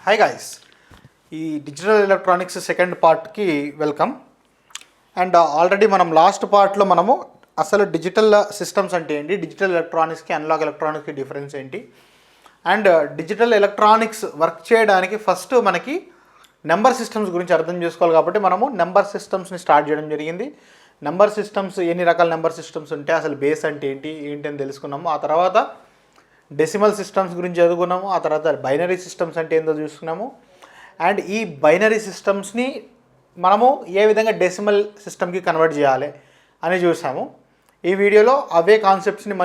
Hi guys, ఈ digital electronics second పార్ట్కి welcome. And already మనం లాస్ట్ పార్ట్లో మనము అసలు డిజిటల్ సిస్టమ్స్ అంటే ఏంటి, డిజిటల్ ఎలక్ట్రానిక్స్కి అనలాగ్ ఎలక్ట్రానిక్స్కి డిఫరెన్స్ ఏంటి, అండ్ డిజిటల్ ఎలక్ట్రానిక్స్ వర్క్ చేయడానికి ఫస్ట్ మనకి నెంబర్ సిస్టమ్స్ గురించి అర్థం చేసుకోవాలి. కాబట్టి మనము నెంబర్ సిస్టమ్స్ని స్టార్ట్ చేయడం జరిగింది. నెంబర్ సిస్టమ్స్ ఎన్ని రకాల నెంబర్ సిస్టమ్స్ ఉంటాయి, అసలు బేస్ అంటే ఏంటి అని తెలుసుకున్నాము. ఆ తర్వాత డెసిమల్ సిస్టమ్స్ గురించి చదువుకున్నాము. ఆ తర్వాత బైనరీ సిస్టమ్స్ అంటే ఏందో చూసుకున్నాము. అండ్ ఈ బైనరీ సిస్టమ్స్ని మనము ఏ విధంగా డెసిమల్ సిస్టమ్కి కన్వర్ట్ చేయాలి అని చూసాము. ఈ వీడియోలో అవే కాన్సెప్ట్స్ని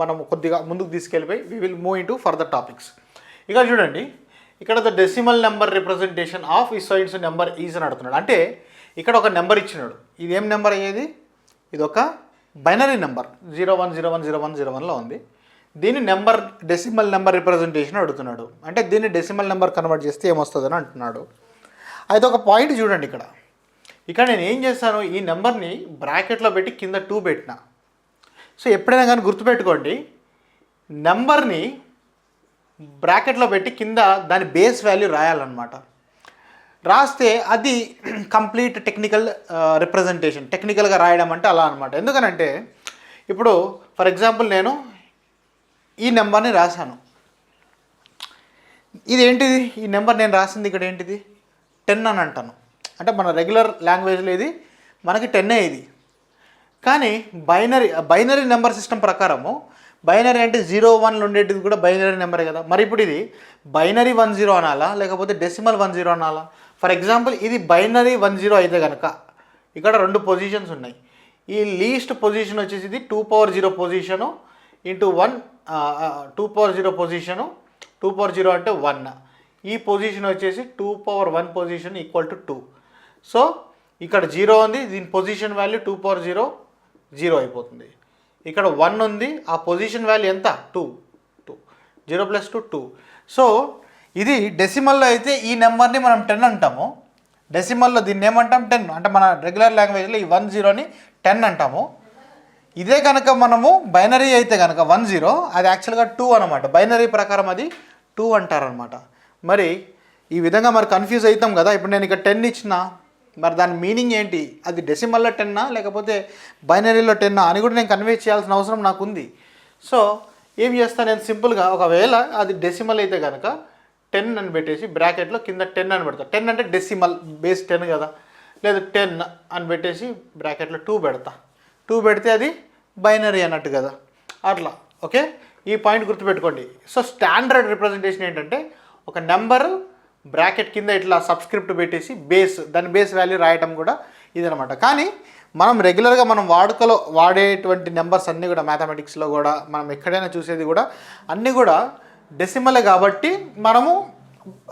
మనం కొద్దిగా ముందుకు తీసుకెళ్ళిపోయి we will move into further topics. ఇక్కడ చూడండి, ఇక్కడ the decimal number representation of ఇసోయిడ్స్ నెంబర్ ఈజ్ అని అడుగుతున్నాడు. అంటే ఇక్కడ ఒక నెంబర్ ఇచ్చినాడు. ఇది ఏం నెంబర్ అయ్యేది? ఇది ఒక బైనరీ నెంబర్ 01010101లో ఉంది. దీన్ని నెంబర్ డెసిమల్ నెంబర్ రిప్రజెంటేషన్ అడుగుతున్నాడు. అంటే దీన్ని డెసిమల్ నెంబర్ కన్వర్ట్ చేస్తే ఏమొస్తుందని అంటున్నాడు. అయితే ఒక పాయింట్ చూడండి, ఇక్కడ నేను ఏం చేస్తాను, ఈ నెంబర్ని బ్రాకెట్లో పెట్టి కింద 2 పెట్టిన. సో ఎప్పుడైనా కానీ గుర్తుపెట్టుకోండి, నెంబర్ని బ్రాకెట్లో పెట్టి కింద దాని బేస్ వాల్యూ రాయాలన్నమాట. రాస్తే అది కంప్లీట్ టెక్నికల్ రిప్రజెంటేషన్. టెక్నికల్గా రాయడం అంటే అలా అనమాట. ఎందుకనంటే ఇప్పుడు ఫర్ ఎగ్జాంపుల్ నేను ఈ నెంబర్ని రాశాను. ఇది ఏంటిది? ఈ నెంబర్ నేను రాసింది ఇక్కడ ఏంటిది? 10 అని అంటాను. అంటే మన రెగ్యులర్ లాంగ్వేజ్లో ఇది మనకి 10 ఇది. కానీ బైనరీ నెంబర్ సిస్టమ్ ప్రకారము బైనరీ అంటే 0-1 ఉండేటిది కూడా బైనరీ నెంబరే కదా. మరి ఇప్పుడు ఇది బైనరీ 10 అనాలా, లేకపోతే డెసిమల్ 10 అనాలా? ఫర్ ఎగ్జాంపుల్ ఇది బైనరీ 10 అయితే కనుక ఇక్కడ 2 పొజిషన్స్ ఉన్నాయి. ఈ లీస్ట్ పొజిషన్ వచ్చేసి ఇది 2/0 పొజిషను ఇంటూ 1 2/0 పొజిషను. 2/0 అంటే 1. ఈ పొజిషన్ వచ్చేసి 2/1 పొజిషన్ ఈక్వల్ టు 2. సో ఇక్కడ 0 ఉంది, దీని పొజిషన్ వాల్యూ 2/0 0 అయిపోతుంది. ఇక్కడ 1 ఉంది, ఆ పొజిషన్ వాల్యూ ఎంత? 2. 0 + 2 2. సో ఇది డెసిమల్లో అయితే ఈ నెంబర్ని మనం 10 అంటాము. డెసిమల్లో దీన్ని ఏమంటాం? 10. అంటే మన రెగ్యులర్ లాంగ్వేజ్లో ఈ 10ని 10 అంటాము. ఇదే కనుక మనము బైనరీ అయితే కనుక 10 అది యాక్చువల్గా 2 అనమాట. బైనరీ ప్రకారం అది 2 అంటారనమాట. మరి ఈ విధంగా మరి కన్ఫ్యూజ్ అవుతాం కదా. ఇప్పుడు నేను ఇక్కడ 10 ఇచ్చిన, మరి దాని మీనింగ్ ఏంటి? అది డెసిమల్లో 10 లేకపోతే బైనరీలో 10 అని కూడా నేను కన్వే చేయాల్సిన అవసరం నాకు ఉంది. సో ఏం చేస్తాను నేను? సింపుల్గా ఒకవేళ అది డెసిమల్ అయితే కనుక 10 అని పెట్టేసి బ్రాకెట్లో కింద 10 అని పెడతా. 10 అంటే డెసిమల్ బేస్ 10 కదా. లేదు 10 అని పెట్టేసి బ్రాకెట్లో 2 పెడతా. 2 పెడితే అది బైనరీ అన్నట్టు కదా. అట్లా ఓకే, ఈ పాయింట్ గుర్తుపెట్టుకోండి. సో స్టాండర్డ్ రిప్రజెంటేషన్ ఏంటంటే ఒక నెంబర్ బ్రాకెట్ కింద ఇట్లా సబ్స్క్రిప్ట్ పెట్టేసి దాని బేస్ వాల్యూ రాయటం కూడా ఇదనమాట. కానీ మనం రెగ్యులర్గా మనం వాడుకలో వాడేటువంటి నెంబర్స్ అన్నీ కూడా మ్యాథమెటిక్స్లో కూడా మనం ఎక్కడైనా చూసేది కూడా అన్నీ కూడా డెసిమలే. కాబట్టి మనము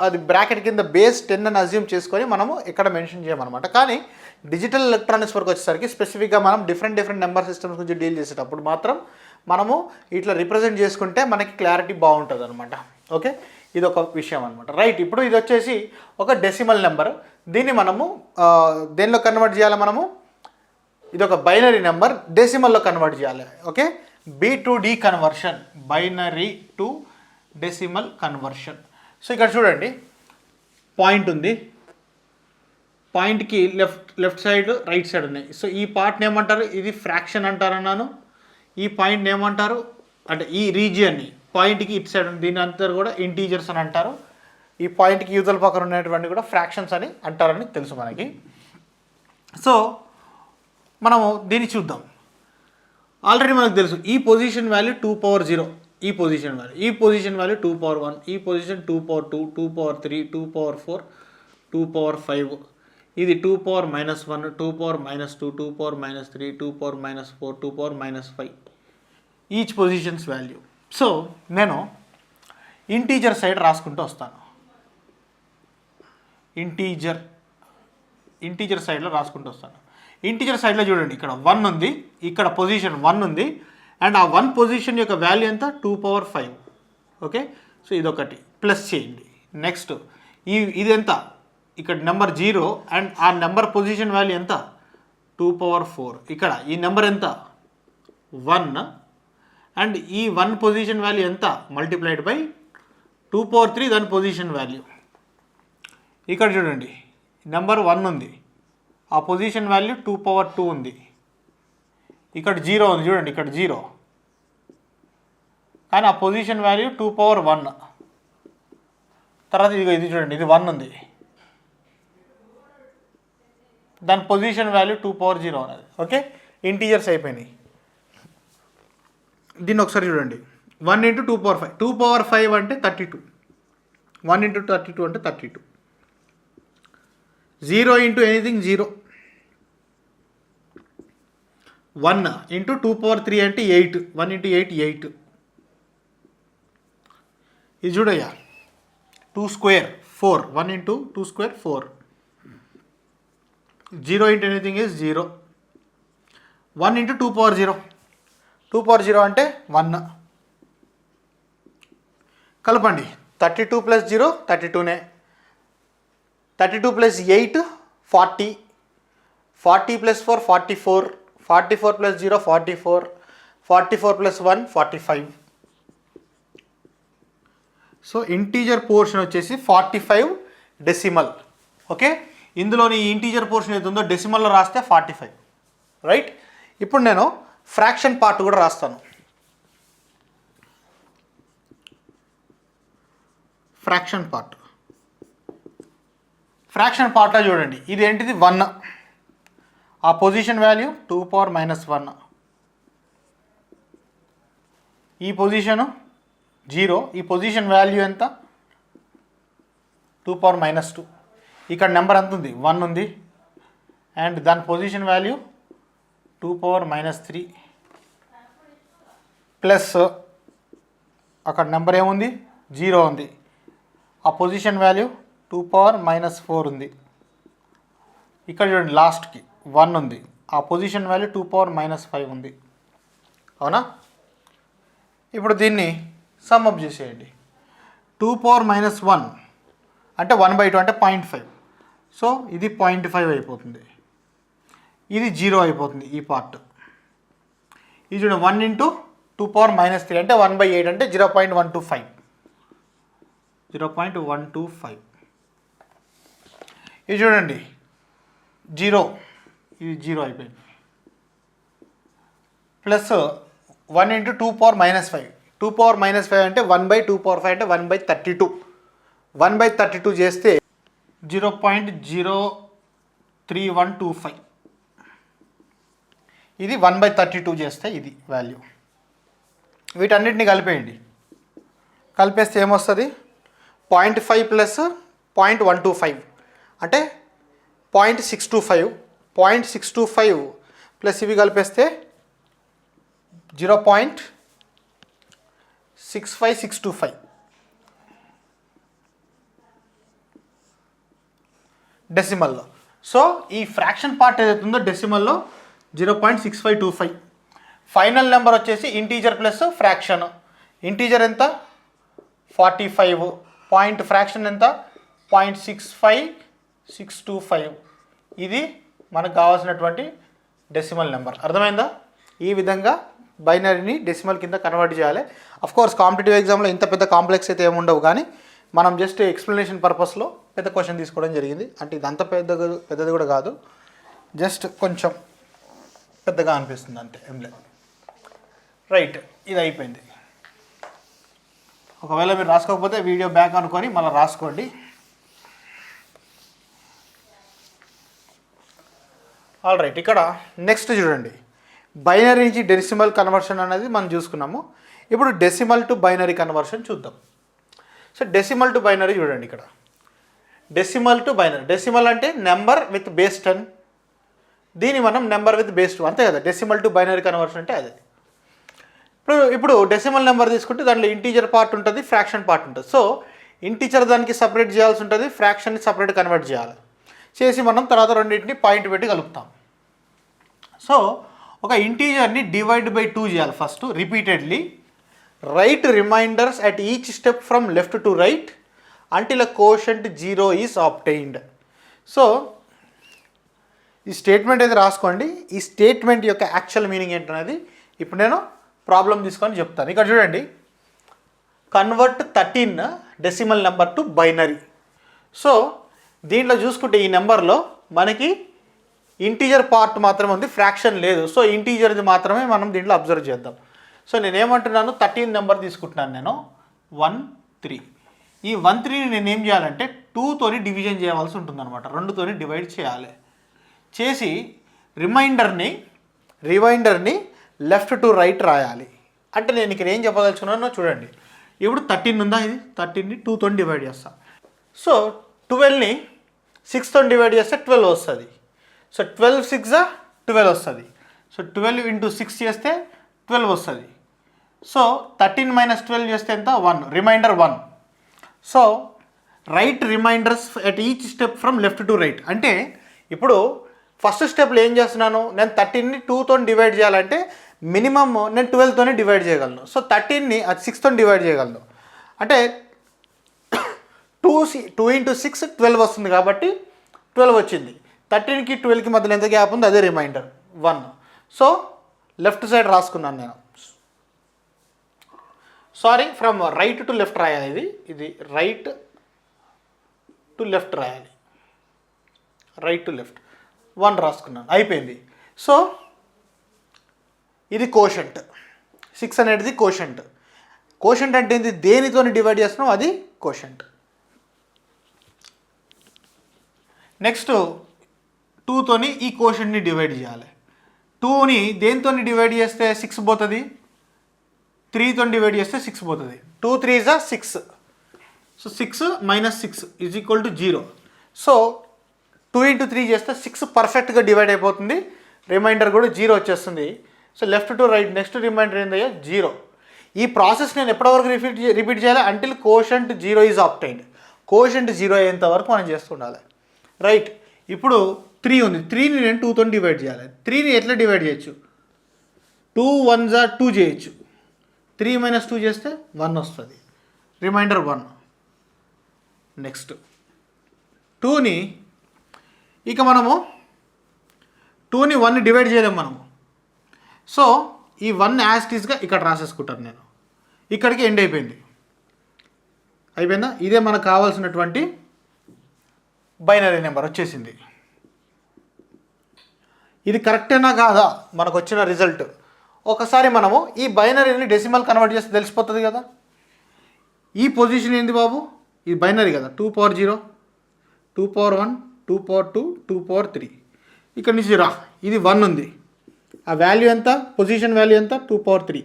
అది బ్రాకెట్ కింద బేస్ 10 అని అజ్యూమ్ చేసుకొని మనము ఎక్కడ మెన్షన్ చేయమన్నమాట. కానీ డిజిటల్ ఎలక్ట్రానిక్స్ వరకు వచ్చేసరికి స్పెసిఫిక్గా మనం డిఫరెంట్ నెంబర్ సిస్టమ్స్ గురించి డీల్ చేసేటప్పుడు మాత్రం మనము ఇట్లా రిప్రజెంట్ చేసుకుంటే మనకి క్లారిటీ బాగుంటుంది అనమాట. ఓకే, ఇది ఒక విషయం అనమాట. రైట్, ఇప్పుడు ఇది వచ్చేసి ఒక డెసిమల్ నెంబర్. దీన్ని మనము దేనిలో కన్వర్ట్ చేయాలి? ఇది ఒక బైనరీ నెంబర్ డెసిమల్లో కన్వర్ట్ చేయాలి. Okay, B/D conversion, binary to decimal conversion. So ఇక్కడ చూడండి, పాయింట్ ఉంది, పాయింట్కి లెఫ్ట్ సైడ్ రైట్ సైడ్ ఉన్నాయి. సో ఈ పార్ట్ని ఏమంటారు? ఇది ఫ్రాక్షన్ అంటారు అన్నాను. ఈ పాయింట్ని ఏమంటారు అంటే ఈ రీజియన్ని, పాయింట్కి ఇటు సైడ్ దీని అంతా కూడా ఇంటీజర్స్ అని అంటారు. ఈ పాయింట్కి యూజల్ పక్కన ఉన్నటువంటి కూడా ఫ్రాక్షన్స్ అని అంటారని తెలుసు మనకి. సో మనము దీన్ని చూద్దాం. ఆల్రెడీ మనకు తెలుసు ఈ పొజిషన్ వాల్యూ 2/0, ఈ పొజిషన్ వాల్యూ 2/1, ఈ పొజిషన్ 2/2, 2/3, 2/4, 2/5, ఇది 2/-1, 2/-2, 2/-3, 2/-4, 2/-5 ఈచ్ పొజిషన్స్ వాల్యూ. సో నేను ఇంటీజర్ సైడ్ రాసుకుంటూ వస్తాను. ఇంటీజర్ సైడ్లో రాసుకుంటూ వస్తాను. ఇంటీజర్ సైడ్లో చూడండి, ఇక్కడ 1 ఉంది, ఇక్కడ పొజిషన్ 1 ఉంది. అండ్ ఆ 1 పొజిషన్ యొక్క వాల్యూ ఎంత? 2/5. ఓకే, సో ఇదొకటి ప్లస్ చేయండి. నెక్స్ట్ ఇది ఎంత? ఇక్కడ నెంబర్ 0 అండ్ ఆ నెంబర్ పొజిషన్ వాల్యూ ఎంత? 2/4. ఇక్కడ ఈ నెంబర్ ఎంత? 1 అండ్ ఈ 1 పొజిషన్ వాల్యూ ఎంత? మల్టిప్లైడ్ బై 2/3 దాని పొజిషన్ వాల్యూ. ఇక్కడ చూడండి నెంబర్ 1 ఉంది, ఆ పొజిషన్ వాల్యూ 2^2 ఉంది. ఇక్కడ 0 ఉంది చూడండి, ఇక్కడ 0, కానీ ఆ పొజిషన్ వాల్యూ 2^1. తర్వాత ఇది చూడండి, ఇది 1 ఉంది, దాని పొజిషన్ వాల్యూ 2^0 ఉన్నది. ఓకే, ఇంటీజర్స్ అయిపోయినాయి. దీన్ని ఒకసారి చూడండి, 1 × 2^5, 2^5 అంటే 32, 1 × 32 అంటే 32. 0 × ఎనీథింగ్ 0, 1 × 2^3 అంటే 8, 1 × 8 8. ఇది చూడయ్యా, 2² 4, 1 × 2² 4. 0 × ఎనీథింగ్ ఈజ్ 0, 1 × 2^0, 2^0 అంటే 1. కలపండి, 32 + 0 32నే, 32 + 8 40, 40 + 4 44, 44 + 0 44, 44 + 1 45. సో ఇంటీజర్ పోర్షన్ వచ్చేసి 45 డెసిమల్. ఓకే, ఇందులోని ఈ ఇంటీజర్ పోర్షన్ ఏది ఉందో డెసిమల్లో రాస్తే 45, రైట్. ఇప్పుడు నేను ఫ్రాక్షన్ పార్ట్ కూడా రాస్తాను. ఫ్రాక్షన్ పార్ట్లో చూడండి, ఇది ఏంటిది 1, ఆ పొజిషన్ వాల్యూ 2^-1, ఈ పొజిషను 0, ఈ పొజిషన్ వాల్యూ ఎంత 2^-2. ఇక్కడ నెంబర్ ఎంత ఉంది 1 ఉంది, అండ్ దాని పొజిషన్ వాల్యూ 2^-3 ప్లస్ అక్కడ నెంబర్ ఏముంది 0 ఉంది, ఆ పొజిషన్ వాల్యూ 2^-4 ఉంది. ఇక్కడ చూడండి లాస్ట్కి 1 ఉంది, ఆ పొజిషన్ వాల్యూ 2^-5 ఉంది. అవునా? ఇప్పుడు దీన్ని సమ్ అప్ చేసేయండి. 2^-1 అంటే 1/2 అంటే 0.5. సో ఇది 0.5 అయిపోతుంది, ఇది 0 అయిపోతుంది ఈ పార్ట్. ఇది చూడండి 1 × 2^-3 అంటే 1/8 అంటే 0.125. 0.125. ఇది చూడండి 0, ఇది 0 అయిపోయింది. ప్లస్ 1 × 2^-5, 2^-5 అంటే 1/2^5 అంటే 1/32. 1/32 చేస్తే 0.03125. ఇది 1/32 చేస్తే ఇది వాల్యూ. వీటన్నిటిని కలిపేయండి, కలిపేస్తే ఏమొస్తుంది 0.5 + 0.125 అంటే 0.625. 0.625 ప్లస్ ఇవి కలిపేస్తే 0.65625 డెసిమల్లో. సో ఈ ఫ్రాక్షన్ పార్ట్ ఏదైతే ఉందో డెసిమల్లో 0.6525. ఫైనల్ నెంబర్ వచ్చేసి ఇంటీజర్ ప్లస్ ఫ్రాక్షన్. ఇంటీజర్ ఎంత 45, పాయింట్ ఫ్రాక్షన్ ఎంత 0.65625. ఇది మనకు కావాల్సినటువంటి డెసిమల్ నెంబర్. అర్థమైందా? ఈ విధంగా బైనరీని డెసిమల్ కింద కన్వర్ట్ చేయాలి. అఫ్కోర్స్ కాంపిటేటివ్ ఎగ్జామ్లో ఇంత పెద్ద కాంప్లెక్స్ అయితే ఏముండవు, కానీ మనం జస్ట్ ఎక్స్ప్లెనేషన్ పర్పస్లో పెద్ద క్వశ్చన్ తీసుకోవడం జరిగింది. అంటే ఇది అంత పెద్దది కూడా కాదు, జస్ట్ కొంచెం పెద్దగా అనిపిస్తుంది అంతే, ఏం లేదు. రైట్, ఇది అయిపోయింది. ఒకవేళ మీరు రాసుకోకపోతే వీడియో బ్యాక్ అనుకొని మళ్ళీ రాసుకోండి. ఆల్ రైట్, ఇక్కడ నెక్స్ట్ చూడండి, బైనరీ నుంచి డెసిమల్ కన్వర్షన్ అనేది మనం చూసుకున్నాము. ఇప్పుడు డెసిమల్ టు బైనరీ కన్వర్షన్ చూద్దాం. సో డెసిమల్ టు బైనరీ చూడండి, ఇక్కడ డెసిమల్ టు బైనరీ. డెసిమల్ అంటే నెంబర్ విత్ బేస్ 10, దీన్ని మనం నెంబర్ విత్ బేస్ 2, అంతే కదా. డెసిమల్ టు బైనరీ కన్వర్షన్ అంటే అదే. ఇప్పుడు డెసిమల్ నెంబర్ తీసుకుంటే దాంట్లో ఇంటీజర్ పార్ట్ ఉంటుంది, ఫ్రాక్షన్ పార్ట్ ఉంటుంది. సో ఇంటీజర్ దానికి సపరేట్ చేయాల్సి ఉంటుంది, ఫ్రాక్షన్ని సపరేట్ కన్వర్ట్ చేయాలి. చేసి మనం తర్వాత రెండింటిని పాయింట్ పెట్టి కలుపుతాం. సో ఒక ఇంటీజర్ని డివైడ్ బై 2 చేయాలి first repeatedly. Write remainders at each step from left to right until a quotient 0 is obtained. So ఈ స్టేట్మెంట్ అయితే రాసుకోండి. ఈ స్టేట్మెంట్ యొక్క యాక్చువల్ మీనింగ్ ఏంటనేది ఇప్పుడు నేను ప్రాబ్లం తీసుకొని చెప్తాను. ఇక్కడ చూడండి, convert 13 decimal number to binary. So దీంట్లో చూసుకుంటే ఈ నెంబర్లో మనకి ఇంటీజర్ పార్ట్ మాత్రమే ఉంది, ఫ్రాక్షన్ లేదు. సో ఇంటీజర్ది మాత్రమే మనం దీంట్లో అబ్జర్వ్ చేద్దాం. సో నేనేమంటున్నాను, 13 నెంబర్ తీసుకుంటున్నాను నేను 1 3. ఈ 1 3ని నేను ఏం చేయాలంటే 2తోని డివిజన్ చేయవలసి ఉంటుందన్నమాట, 2తోని డివైడ్ చేయాలి. చేసి రిమైండర్ని లెఫ్ట్ టు రైట్ రాయాలి. అంటే నేను ఇక్కడ ఏం చెప్పదలుచుకున్నానో చూడండి. ఇప్పుడు 13 ఉందా, ఇది 13ని 2తోని డివైడ్ చేస్తా. సో 12ని 6తో డివైడ్ చేస్తే 12 వస్తుంది. సో 12 6 12 వస్తుంది. సో 12 ఇంటూ 6 చేస్తే 12 వస్తుంది. సో 13 - 12 చేస్తే ఎంత, 1, remainder 1. So write remainders at each step from left to right. అంటే ఇప్పుడు ఫస్ట్ స్టెప్లో ఏం చేస్తున్నాను, నేను 13ని 2తో డివైడ్ చేయాలంటే మినిమమ్ నేను 12తోనే డివైడ్ చేయగలను. సో 13ని 6తో డివైడ్ చేయగలను. అంటే 2 ఇంటూ 6 12 వస్తుంది కాబట్టి 12 వచ్చింది. 13కి 12కి మధ్యలో ఎంత గ్యాప్ ఉంది, అదే రిమైండర్ 1. సో లెఫ్ట్ సైడ్ రాసుకున్నాను నేను. Sorry, from right to left రాయాలి. ఇది రైట్ టు లెఫ్ట్ రాయాలి, రైట్ టు లెఫ్ట్ 1 రాసుకున్నాను, అయిపోయింది. సో ఇది కోషంట్, 6 అనేది కోషంట్. కోషంట్ అంటే ఏంది, దేనితో డివైడ్ చేస్తున్నాం అది కోషంట్. నెక్స్ట్ 2తోని ఈ కోషంట్ని డివైడ్ చేయాలి. 2ని దేనితో డివైడ్ చేస్తే 6 పోతుంది, 3తో డివైడ్ చేస్తే 6 పోతుంది. 2 3 6. సో 6 - 6 = 0. సో 2 ఇంటూ 3 చేస్తే 6 పర్ఫెక్ట్గా డివైడ్ అయిపోతుంది, రిమైండర్ కూడా 0 వచ్చేస్తుంది. So left to right next remainder ఏందయ్యా, 0. ఈ ప్రాసెస్ నేను ఎప్పటివరకు రిపీట్ చేయాలి, until quotient 0 is obtained. Quotient 0 అయ్యేంత వరకు మనం చేస్తుండాలి. రైట్, ఇప్పుడు 3 ఉంది, 3ని నేను 2తో డివైడ్ చేయాలి. 3ని ఎట్లా డివైడ్ చేయొచ్చు, 2 1 2 చేయొచ్చు. 3 - 2 చేస్తే 1 వస్తుంది, రిమైండర్ 1. నెక్స్ట్ 2ని ఇక మనము 2ని 1ని డివైడ్ చేయలేము మనము. సో ఈ 1 యాజ్ ఇట్ ఈస్గా ఇక్కడ రాసేసుకుంటాను నేను. ఇక్కడికి ఎండ్ అయిపోయింది, అయిపోయిందా. ఇదే మనకు కావాల్సినటువంటి బైనరీ నెంబర్ వచ్చేసింది. ఇది కరెక్టేనా కాదా మనకు వచ్చిన రిజల్ట్. ఒకసారి మనము ఈ బైనరీని డెసిమల్ కన్వర్ట్ చేస్తే తెలిసిపోతుంది కదా. ఈ పొజిషన్ ఏంది బాబు, ఇది బైనరీ కదా, 2 పవర్ 0, 2 పవర్ 1, 2 పవర్ 2, 2 పవర్ 3. ఇక్కడ నుంచి రా, ఇది 1 ఉంది, ఆ వాల్యూ ఎంత, పొజిషన్ వాల్యూ ఎంత, 2 పవర్ 3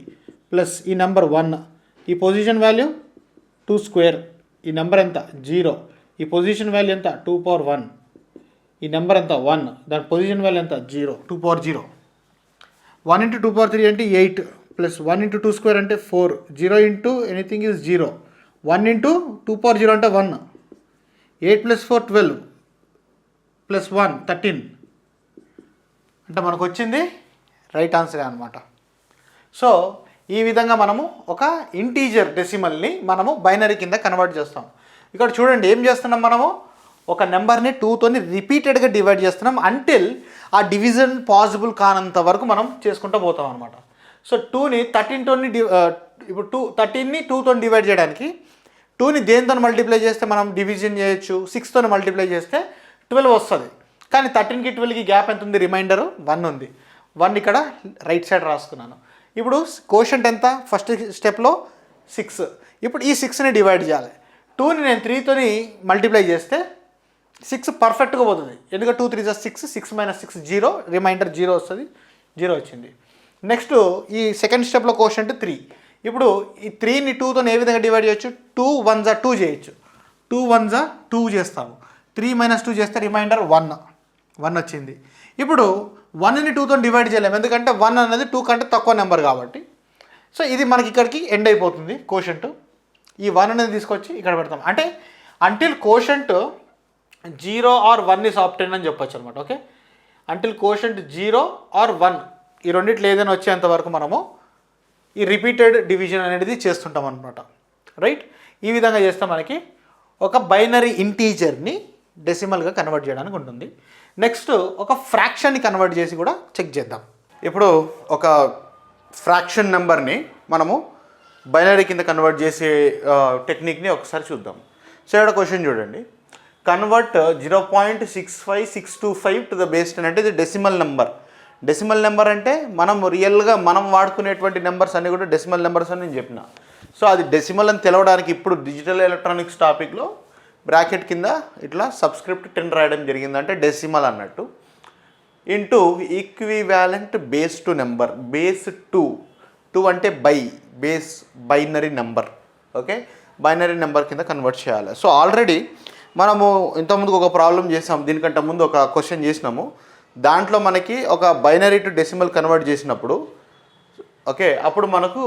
ప్లస్ ఈ నెంబర్ 1, ఈ పొజిషన్ వాల్యూ 2 స్క్వేర్, ఈ నెంబర్ ఎంత 0, ఈ పొజిషన్ వాల్యూ ఎంత 2 పవర్ 1, ఈ నెంబర్ ఎంత 1, దాని పొజిషన్ వాల్యూ ఎంత 0, 2 పవర్ 0. 1 ఇంటూ 2 పవర్ 3 అంటే 8 ప్లస్ 1 ఇంటూ 2 స్క్వేర్ అంటే 4, 0 into anything is 0, 1 into 2 power 0 అంటే 1, 8 ప్లస్ 4 12 ప్లస్ 1 13. అంటే మనకు వచ్చింది రైట్ ఆన్సరే అనమాట. సో ఈ విధంగా మనము ఒక ఇంటీజర్ డెసిమల్ని మనము బైనరీ కింద కన్వర్ట్ చేస్తాం. ఇక్కడ చూడండి ఏం చేస్తున్నాం, మనము ఒక నెంబర్ని 2తోని రిపీటెడ్గా డివైడ్ చేస్తున్నాం అంటిల్ ఆ డివిజన్ పాసిబుల్ కానంత వరకు మనం చేసుకుంటూ పోతాం అనమాట. సో 2ని 13తోని ఇప్పుడు 13ని 2తో డివైడ్ చేయడానికి 2ని దేనితో మల్టిప్లై చేస్తే మనం డివిజన్ చేయొచ్చు, 6తో మల్టిప్లై చేస్తే 12 వస్తుంది. కానీ 13కి 12కి గ్యాప్ ఎంత ఉంది, రిమైండర్ 1 ఉంది. 1 ఇక్కడ రైట్ సైడ్ రాసుకున్నాను. ఇప్పుడు కోషంట్ ఎంత, ఫస్ట్ స్టెప్లో 6. ఇప్పుడు ఈ 6ని డివైడ్ చేయాలి. 2ని నేను 3తోని మల్టిప్లై చేస్తే 6 పర్ఫెక్ట్గా పోతుంది, ఎందుకంటే 2 3 6, 6 - 6 0, రిమైండర్ 0 వస్తుంది, 0 వచ్చింది. నెక్స్ట్ ఈ సెకండ్ స్టెప్లో కోషంట్ 3. ఇప్పుడు ఈ 3ని 2తో ఏ విధంగా డివైడ్ చేయొచ్చు, 2 1 2 చేయొచ్చు, 2 1 2 చేస్తాము, 3 - 2 చేస్తే రిమైండర్ 1 వచ్చింది. ఇప్పుడు 1ని 2తో డివైడ్ చేయలేము, ఎందుకంటే 1 అనేది 2 కంటే తక్కువ నెంబర్ కాబట్టి. సో ఇది మనకి ఇక్కడికి ఎండ్ అయిపోతుంది కోషంట్. ఈ 1 అనేది తీసుకొచ్చి ఇక్కడ పెడతాం, అంటే until quotient 0 are 1 is obtained అని చెప్పొచ్చు అనమాట. ఓకే, అంటిల్ కోషంట్ 0 ఆర్ 1 ఈ రెండిట్లో ఏదైనా వచ్చేంత వరకు మనము ఈ రిపీటెడ్ డివిజన్ అనేది చేస్తుంటాం అనమాట. రైట్, ఈ విధంగా చేస్తే మనకి ఒక బైనరీ ఇంటీజర్ని డెసిమల్గా కన్వర్ట్ చేయడానికి ఉంటుంది. నెక్స్ట్ ఒక ఫ్రాక్షన్ని కన్వర్ట్ చేసి కూడా చెక్ చేద్దాం. ఇప్పుడు ఒక ఫ్రాక్షన్ నెంబర్ని మనము బైనరీ కింద కన్వర్ట్ చేసే టెక్నిక్ని ఒకసారి చూద్దాం. సో ఇక్కడ క్వశ్చన్ చూడండి, కన్వర్ట్ 0.65625 టు ద బేస్ 10 అంటే ఇది డెసిమల్ నెంబర్. డెసిమల్ నెంబర్ అంటే మనం రియల్గా మనం వాడుకునేటువంటి నెంబర్స్ అన్నీ కూడా డెసిమల్ నెంబర్స్ అని నేను చెప్పిన. సో అది డెసిమల్ అని తెలవడానికి ఇప్పుడు డిజిటల్ ఎలక్ట్రానిక్స్ టాపిక్లో బ్రాకెట్ కింద ఇట్లా సబ్స్క్రిప్ట్ 10 రాయడం జరిగింది, అంటే డెసిమల్ అన్నట్టు. Into equivalent base to number, base 2 అంటే base binary number. Okay, binary number కింద కన్వర్ట్ చేయాలి. సో ఆల్రెడీ మనము ఇంతకుముందు ఒక ప్రాబ్లం చేసాము, దీనికంటే ముందు ఒక క్వశ్చన్ చేసినాము. దాంట్లో మనకి ఒక బైనరీ టు డెసిమల్ కన్వర్ట్ చేసినప్పుడు ఓకే, అప్పుడు మనకు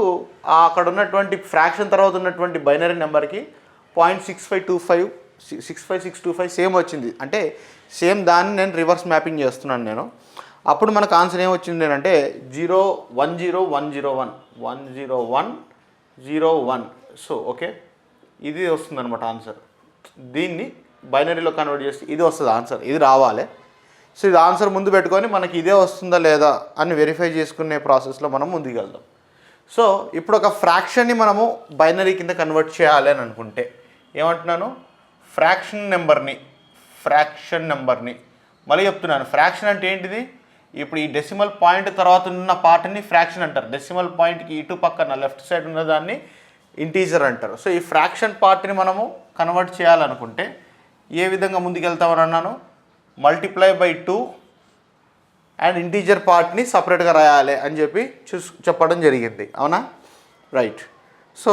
అక్కడ ఉన్నటువంటి ఫ్రాక్షన్ తర్వాత ఉన్నటువంటి బైనరీ నెంబర్కి 0.65625 సేమ్ వచ్చింది. అంటే సేమ్ దాన్ని నేను రివర్స్ మ్యాపింగ్ చేస్తున్నాను నేను. అప్పుడు మనకు ఆన్సర్ ఏమొచ్చింది అంటే 1010101. సో ఓకే, ఇది వస్తుందన్నమాట ఆన్సర్. దీన్ని బైనరీలో కన్వర్ట్ చేసి ఇది వస్తుంది ఆన్సర్, ఇది రావాలి. సో ఇది ఆన్సర్ ముందు పెట్టుకొని మనకి ఇదే వస్తుందా లేదా అని వెరిఫై చేసుకునే ప్రాసెస్లో మనం ముందుకు వెళ్దాం. సో ఇప్పుడు ఒక ఫ్రాక్షన్ని మనము బైనరీ కింద కన్వర్ట్ చేయాలి అని అనుకుంటే ఏమంటున్నాను, ఫ్రాక్షన్ నెంబర్ని మళ్ళీ చెప్తున్నాను. ఫ్రాక్షన్ అంటే ఏంటిది, ఇప్పుడు ఈ డెసిమల్ పాయింట్ తర్వాత ఉన్న పార్ట్ని ఫ్రాక్షన్ అంటారు. డెసిమల్ పాయింట్కి ఇటు పక్కన లెఫ్ట్ సైడ్ ఉన్న దాన్ని ఇంటీజర్ అంటారు. సో ఈ ఫ్రాక్షన్ పార్ట్ని మనము కన్వర్ట్ చేయాలనుకుంటే ఏ విధంగా ముందుకెళ్తామని అన్నాను, మల్టిప్లై బై 2 అండ్ ఇంటీజర్ పార్ట్ని సపరేట్గా రాయాలి అని చెప్పడం జరిగింది. అవునా, రైట్. సో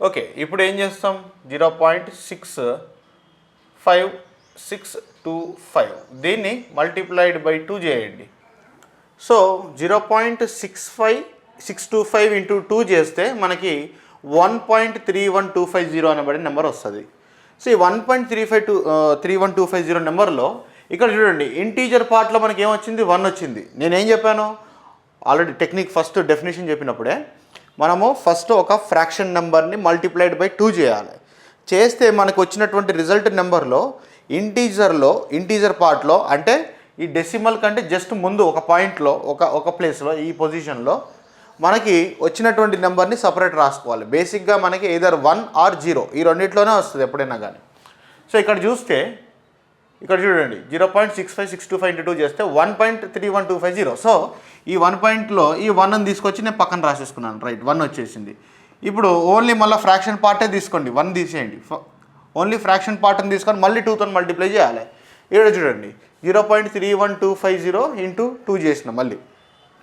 ఓకే, ఇప్పుడు ఏం చేస్తాం, 0.65625 దీన్ని మల్టిప్లైడ్ బై 2 చేయండి. సో 0.65625 ఇంటూ 2 చేస్తే మనకి 1.31250 అనబడే నెంబర్ వస్తుంది. సో ఈ 1.31250 నెంబర్లో ఇక్కడ చూడండి, ఇంటీజర్ పార్ట్లో మనకి ఏమొచ్చింది, 1 వచ్చింది. నేనేం చెప్పాను ఆల్రెడీ టెక్నిక్ ఫస్ట్ డెఫినేషన్ చెప్పినప్పుడే, మనము ఫస్ట్ ఒక ఫ్రాక్షన్ నెంబర్ని మల్టిప్లైడ్ బై 2 చేయాలి. చేస్తే మనకు వచ్చినటువంటి రిజల్ట్ నెంబర్లో ఇంటీజర్ పార్ట్లో అంటే ఈ డెసిమల్ కంటే జస్ట్ ముందు ఒక పాయింట్లో ఒక ప్లేస్లో ఈ పొజిషన్లో మనకి వచ్చినటువంటి నెంబర్ని సపరేట్ రాసుకోవాలి. బేసిక్గా మనకి either 1 or 0 ఈ రెండిట్లోనే వస్తుంది ఎప్పుడైనా కానీ. సో ఇక్కడ చూడండి 0.65625 ఇంటూ 2 చేస్తే 1.31250. సో ఈ 1 పాయింట్లో ఈ 1ని తీసుకొచ్చి నేను పక్కన రాసేసుకున్నాను, రైట్, 1 వచ్చేసింది. ఇప్పుడు ఓన్లీ మళ్ళీ ఫ్రాక్షన్ పార్టే తీసుకోండి, 1 తీసేయండి. ఓన్లీ ఫ్రాక్షన్ పార్ట్ని తీసుకొని మళ్ళీ 2తో మల్టిప్లై చేయాలి. ఇక్కడ చూడండి 0.31250 ఇంటూ 2 చేసిన, మళ్ళీ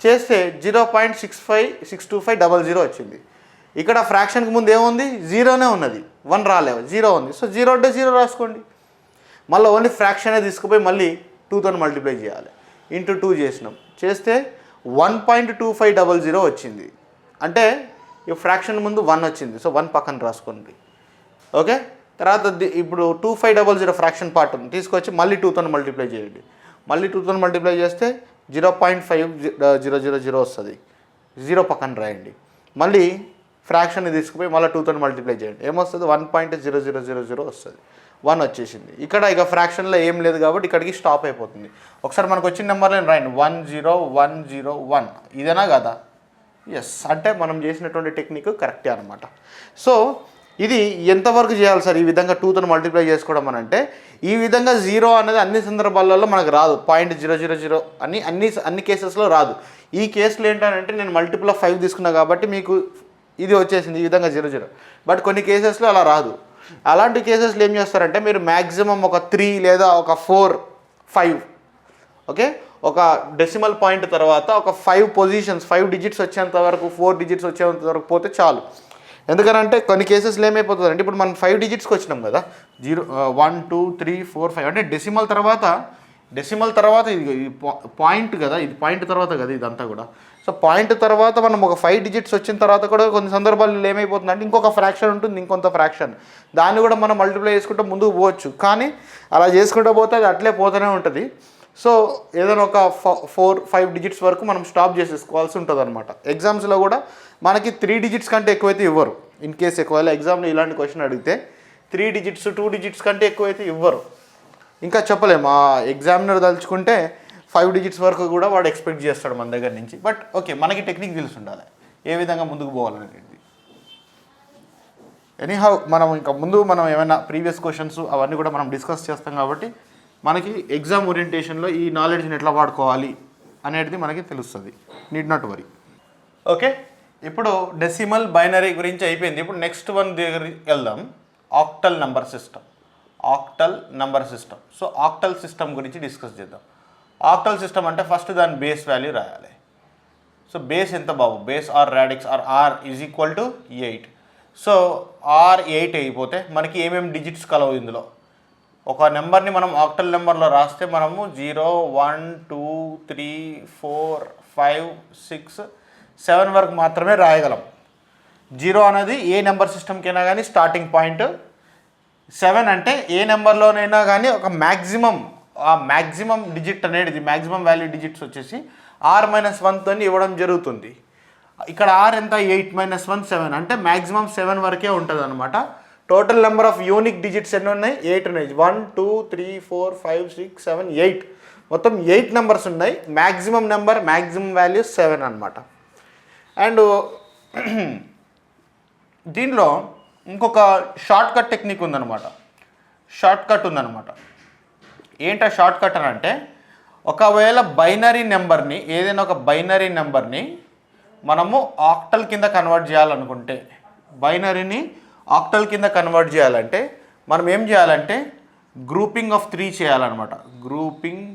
చేస్తే 0.6562500 వచ్చింది. ఇక్కడ ఫ్రాక్షన్కి ముందు ఏముంది, 0నే ఉన్నది, 1 రాలేదు, 0 ఉంది. సో 0 అంటే 0 రాసుకోండి. మళ్ళీ ఓన్లీ ఫ్రాక్షనే తీసుకుపోయి మళ్ళీ 2తో మల్టిప్లై చేయాలి. ఇంటూ 2 చేసినాం, చేస్తే 1.2500 వచ్చింది. అంటే ఈ ఫ్రాక్షన్ ముందు 1 వచ్చింది, సో 1 పక్కన రాసుకోండి. ఓకే, తర్వాత ఇప్పుడు 2500 ఫ్రాక్షన్ పార్ట్ తీసుకొచ్చి మళ్ళీ 2తో మల్టిప్లై చేయండి. మళ్ళీ 2తో మల్టిప్లై చేస్తే 0.5000 వస్తుంది, 0 పక్కన రాయండి. మళ్ళీ ఫ్రాక్షన్ని తీసుకుపోయి మళ్ళీ 2తో మల్టిప్లై చేయండి, ఏమొస్తుంది, 1.0000 వస్తుంది. 1 వచ్చేసింది. ఇక్కడ ఇక ఫ్రాక్షన్లో ఏం లేదు కాబట్టి ఇక్కడికి స్టాప్ అయిపోతుంది. ఒకసారి మనకు వచ్చిన నెంబర్లో రాయండి, 10101. ఇదేనా కదా, ఎస్, అంటే మనం చేసినటువంటి టెక్నిక్ కరెక్టే అనమాట. సో ఇది ఎంతవరకు చేయాలి సార్ ఈ విధంగా 2తో మల్టిప్లై చేసుకోవడం అని అంటే, ఈ విధంగా 0 అనేది అన్ని సందర్భాలలో మనకు రాదు, 0.000 అని అన్ని కేసెస్లో రాదు. ఈ కేసులో ఏంటంటే నేను మల్టిపుల్ ఆఫ్ 5 తీసుకున్నా కాబట్టి మీకు ఇది వచ్చేసింది ఈ విధంగా 00. బట్ కొన్ని కేసెస్లో అలా రాదు. అలాంటి కేసెస్లో ఏం చేస్తారంటే మీరు మ్యాక్సిమం ఒక 3 లేదా ఒక 4, 5 ఓకే, ఒక డెసిమల్ పాయింట్ తర్వాత ఒక 5 పొజిషన్స్ 5 డిజిట్స్ వచ్చేంత వరకు 4 డిజిట్స్ వచ్చేంత వరకు పోతే చాలు. ఎందుకనంటే కొన్ని కేసెస్లో ఏమైపోతుందంటే ఇప్పుడు మనం 5 డిజిట్స్కి వచ్చినాం కదా, 0 1 2 3 4 5 అంటే డెసిమల్ తర్వాత ఇది పాయింట్ కదా, ఇది పాయింట్ తర్వాత కదా ఇదంతా కూడా. సో పాయింట్ తర్వాత మనం ఒక 5 డిజిట్స్ వచ్చిన తర్వాత కూడా కొన్ని సందర్భాల్లో ఏమైపోతుందంటే ఇంకొక ఫ్రాక్షన్ ఉంటుంది, ఇంకొంత ఫ్రాక్షన్, దాన్ని కూడా మనం మల్టిప్లై చేసుకుంటూ ముందుకు పోవచ్చు. కానీ అలా చేసుకుంటూ పోతే అది అట్లే పోతూనే ఉంటుంది. సో ఏదైనా ఒక 4-5 డిజిట్స్ వరకు మనం స్టాప్ చేసేసుకోవాల్సి ఉంటుంది అనమాట. ఎగ్జామ్స్లో కూడా మనకి 3 డిజిట్స్ కంటే ఎక్కువైతే ఇవ్వరు. ఇన్ కేస్ ఎక్కువ ఎగ్జామ్లో ఇలాంటి క్వశ్చన్ అడిగితే 3 డిజిట్స్ 2 డిజిట్స్ కంటే ఎక్కువైతే ఇవ్వరు. ఇంకా చెప్పలేము, ఆ ఎగ్జామినర్ తలుచుకుంటే 5 డిజిట్స్ వరకు కూడా వాడు ఎక్స్పెక్ట్ చేస్తాడు మన దగ్గర నుంచి. బట్ ఓకే, మనకి టెక్నిక్ తెలిసి ఉండాలి ఏ విధంగా ముందుకు పోవాలనేది. ఎనీహౌ మనం ఇంకా ముందు మనం ఏమైనా ప్రీవియస్ క్వశ్చన్స్ అవన్నీ కూడా మనం డిస్కస్ చేస్తాం కాబట్టి మనకి ఎగ్జామ్ ఓరియంటేషన్లో ఈ నాలెడ్జ్ని ఎట్లా వాడుకోవాలి అనేది మనకి తెలుస్తుంది. Need not worry. ఓకే, ఇప్పుడు డెసిమల్ బైనరీ గురించి అయిపోయింది. ఇప్పుడు నెక్స్ట్ వన్ దగ్గరికి వెళ్దాం, octal number system. Octal number system. So octal system గురించి డిస్కస్ చేద్దాం. ఆక్టల్ సిస్టమ్ అంటే ఫస్ట్ దాని బేస్ వాల్యూ రాయాలి. సో బేస్ ఎంత బాబు, base or radix or r is equal to 8. So r 8 అయిపోతే మనకి ఏమేమి డిజిట్స్ కలవు ఇందులో. ఒక నెంబర్ని మనం ఆక్టల్ నెంబర్లో రాస్తే మనము 0, 1, 2, 3, 4, 5, 6, 7 వరకు మాత్రమే రాయగలం. 0 అనేది ఏ నెంబర్ సిస్టమ్కైనా కానీ స్టార్టింగ్ పాయింట్. 7 అంటే ఏ నెంబర్లోనైనా కానీ ఒక మ్యాక్సిమం డిజిట్ అనేది మ్యాక్సిమం వాల్యూ డిజిట్స్ వచ్చేసి r-1తో ఇవ్వడం జరుగుతుంది. ఇక్కడ r ఎంత, 8 - 1 7 అంటే మ్యాక్సిమం 7 వరకే ఉంటుంది అనమాట. Total number of unique digits ఎన్ని ఉన్నాయి, 8 ఉన్నాయి. 1, 2, 3, 4, 5, 6, 7, 8 మొత్తం 8 నెంబర్స్ ఉన్నాయి. మ్యాక్సిమం వాల్యూ 7 అనమాట. అండ్ దీనిలో ఇంకొక షార్ట్ కట్ టెక్నిక్ ఉందన్నమాట. ఏంటా షార్ట్ కట్ అని అంటే, ఒకవేళ ఏదైనా ఒక బైనరీ నెంబర్ని మనము ఆక్టల్ కింద కన్వర్ట్ చేయాలనుకుంటే, బైనరీని ఆక్టల్ కింద కన్వర్ట్ చేయాలంటే మనం ఏం చేయాలంటే గ్రూపింగ్ ఆఫ్ 3 చేయాలన్నమాట. Grouping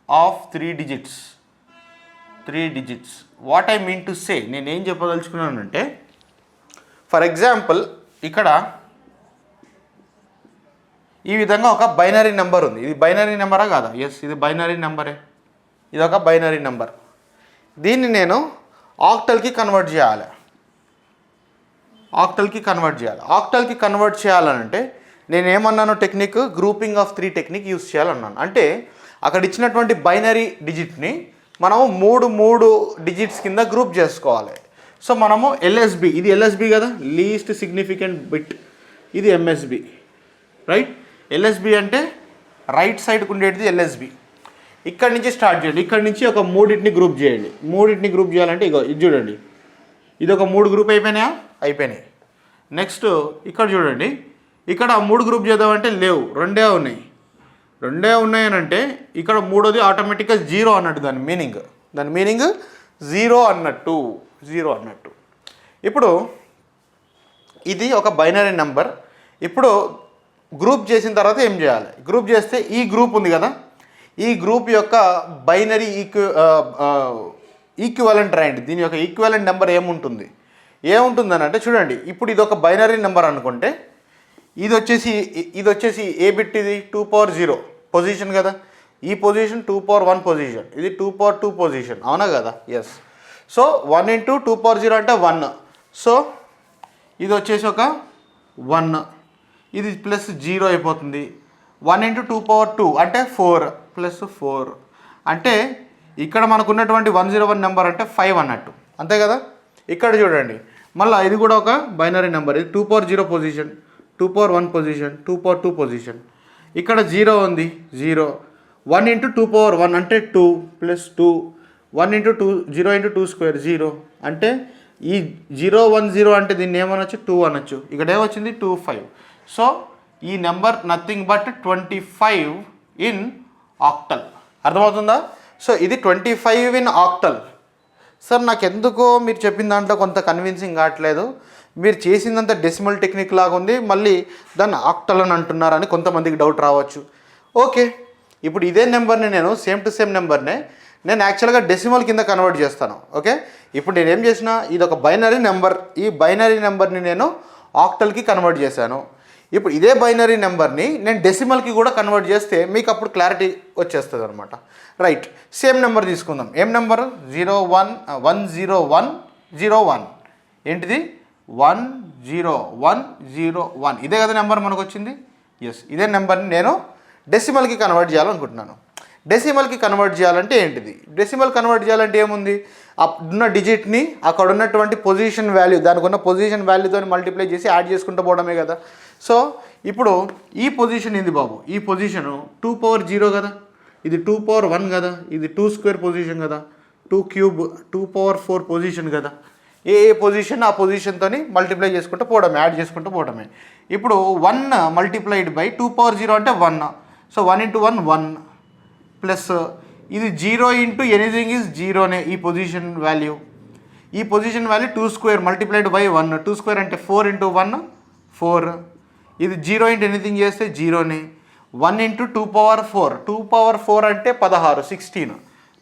of 3 digits. What I mean to say, నేనేం చెప్పదలుచుకున్నానంటే, ఫర్ ఎగ్జాంపుల్ ఇక్కడ ఈ విధంగా ఒక బైనరీ నెంబర్ ఉంది. ఇది బైనరీ నెంబరా కాదా? ఎస్, ఇది బైనరీ నెంబరే. ఇది ఒక బైనరీ నెంబర్. దీన్ని నేను ఆక్టల్కి కన్వర్ట్ చేయాలి. ఆక్టల్కి కన్వర్ట్ చేయాలనంటే నేనేమన్నాను, technique grouping of 3 technique use చేయాలన్నాను. అంటే అక్కడ ఇచ్చినటువంటి బైనరీ డిజిట్ని మనము మూడు డిజిట్స్ కింద గ్రూప్ చేసుకోవాలి. సో మనము LSB, ఇది LSB కదా, లీస్ట్ సిగ్నిఫికెంట్ బిట్. ఇది MSB, రైట్. LSB అంటే రైట్ సైడ్కి ఉండేది LSB. ఇక్కడి నుంచి స్టార్ట్ చేయండి. ఇక్కడి నుంచి ఒక 3 గ్రూప్ చేయండి. 3 గ్రూప్ చేయాలంటే ఇగో ఇది చూడండి, ఇది ఒక 3 గ్రూప్ అయిపోయినాయి. నెక్స్ట్ ఇక్కడ చూడండి, ఇక్కడ 3 గ్రూప్ చేద్దామంటే లేవు, 2 ఉన్నాయి అని అంటే ఇక్కడ 3వది ఆటోమేటిక్గా 0 అన్నట్టు. దాని మీనింగ్ 0 అన్నట్టు. ఇప్పుడు ఇది ఒక బైనరీ నెంబర్. ఇప్పుడు గ్రూప్ చేసిన తర్వాత ఏం చేయాలి, గ్రూప్ చేస్తే ఈ గ్రూప్ ఉంది కదా, ఈ గ్రూప్ యొక్క బైనరీ ఈక్వివలెంట్ రాయండి. దీని యొక్క ఈక్వివలెంట్ నెంబర్ ఏముంటుందని అంటే చూడండి, ఇప్పుడు ఇది ఒక బైనరీ నెంబర్ అనుకుంటే ఇది వచ్చేసి ఏ బిట్, ఇది 2 power 0 పొజిషన్ కదా, ఈ పొజిషన్ 2 power 1 పొజిషన్, ఇది 2 power 2 పొజిషన్, అవునా కదా? ఎస్. సో 1 × 2 power 0 అంటే 1. సో ఇది వచ్చేసి ఒక 1, ఇది ప్లస్ 0 అయిపోతుంది. 1 × 2 power 2 అంటే 4 + 4 అంటే ఇక్కడ మనకు ఉన్నటువంటి 101 నెంబర్ అంటే 5 అన్నట్టు, అంతే కదా. ఇక్కడ చూడండి, మళ్ళీ ఇది కూడా ఒక బైనరీ నెంబర్. ఇది 2 power 0 position, 2 power 1 position, 2 power 2 position. ఇక్కడ 0 ఉంది, 0. 1 × 2 power 1 అంటే 2 + 2. 1 × 2 0 × 2 స్క్వేర్ 0 అంటే ఈ 0 1 0 అంటే దీన్ని ఏమనొచ్చు, 2 అనొచ్చు. ఇక్కడ ఏమొచ్చింది 25. సో ఈ number nothing but 25 in octal. అర్థమవుతుందా? సో ఇది 25 ఇన్ ఆక్టల్. సార్ నాకు ఎందుకో మీరు చెప్పిన దాంట్లో కొంత కన్విన్సింగ్ కావట్లేదు, మీరు చేసిందంత డెసిమల్ టెక్నిక్ లాగా ఉంది, మళ్ళీ దాన్ని ఆక్టల్ అని అంటున్నారని కొంతమందికి డౌట్ రావచ్చు. ఓకే, ఇప్పుడు ఇదే నెంబర్ని నేను సేమ్ టు సేమ్ నెంబర్నే నేను యాక్చువల్గా డెసిమల్ కింద కన్వర్ట్ చేస్తాను. ఓకే, ఇప్పుడు నేను ఏం చేసిన, ఇది ఒక బైనరీ నెంబర్, ఈ బైనరీ నెంబర్ని నేను ఆక్టల్కి కన్వర్ట్ చేశాను. ఇప్పుడు ఇదే బైనరీ నెంబర్ని నేను డెసిమల్కి కూడా కన్వర్ట్ చేస్తే మీకు అప్పుడు క్లారిటీ వచ్చేస్తుంది అనమాట. రైట్, సేమ్ నెంబర్ తీసుకుందాం. ఏం నెంబరు, 10101. ఏంటిది, 10101. ఇదే కదా నెంబర్ మనకు వచ్చింది. ఎస్, ఇదే నెంబర్ని నేను డెసిమల్కి కన్వర్ట్ చేయాలనుకుంటున్నాను. డెసిమల్కి కన్వర్ట్ చేయాలంటే ఏంటిది, డెసిమల్ కన్వర్ట్ చేయాలంటే ఏముంది, ఉన్న డిజిట్ని అక్కడ ఉన్నటువంటి పొజిషన్ వాల్యూ, దానికి ఉన్న పొజిషన్ వాల్యూతో మల్టిప్లై చేసి యాడ్ చేసుకుంటూ పోవడమే కదా. సో ఇప్పుడు ఈ పొజిషన్ ఏంది బాబు, ఈ పొజిషను 2 power 0 కదా, ఇది 2 power 1 కదా, ఇది 2 స్క్వేర్ పొజిషన్ కదా, 2 cube 2 power 4 పొజిషన్ కదా. ఏ పొజిషన్ ఆ పొజిషన్తో మల్టిప్లై చేసుకుంటూ పోవడమే, యాడ్ చేసుకుంటూ పోవడమే. ఇప్పుడు 1 మల్టిప్లైడ్ బై 2 అంటే 1. సో 1 × 1 1 ప్లస్ ఇది 0 ఇంటూ ఎనీథింగ్ ఈజ్ జీరోనే. ఈ పొజిషన్ వాల్యూ 2² మల్టిప్లైడ్ బై 1. 2² అంటే 4 × 1 4. ఇది 0 ఇంటూ ఎనీథింగ్ చేస్తే జీరోనే. 1 × 2⁴. 2⁴ అంటే 16 16.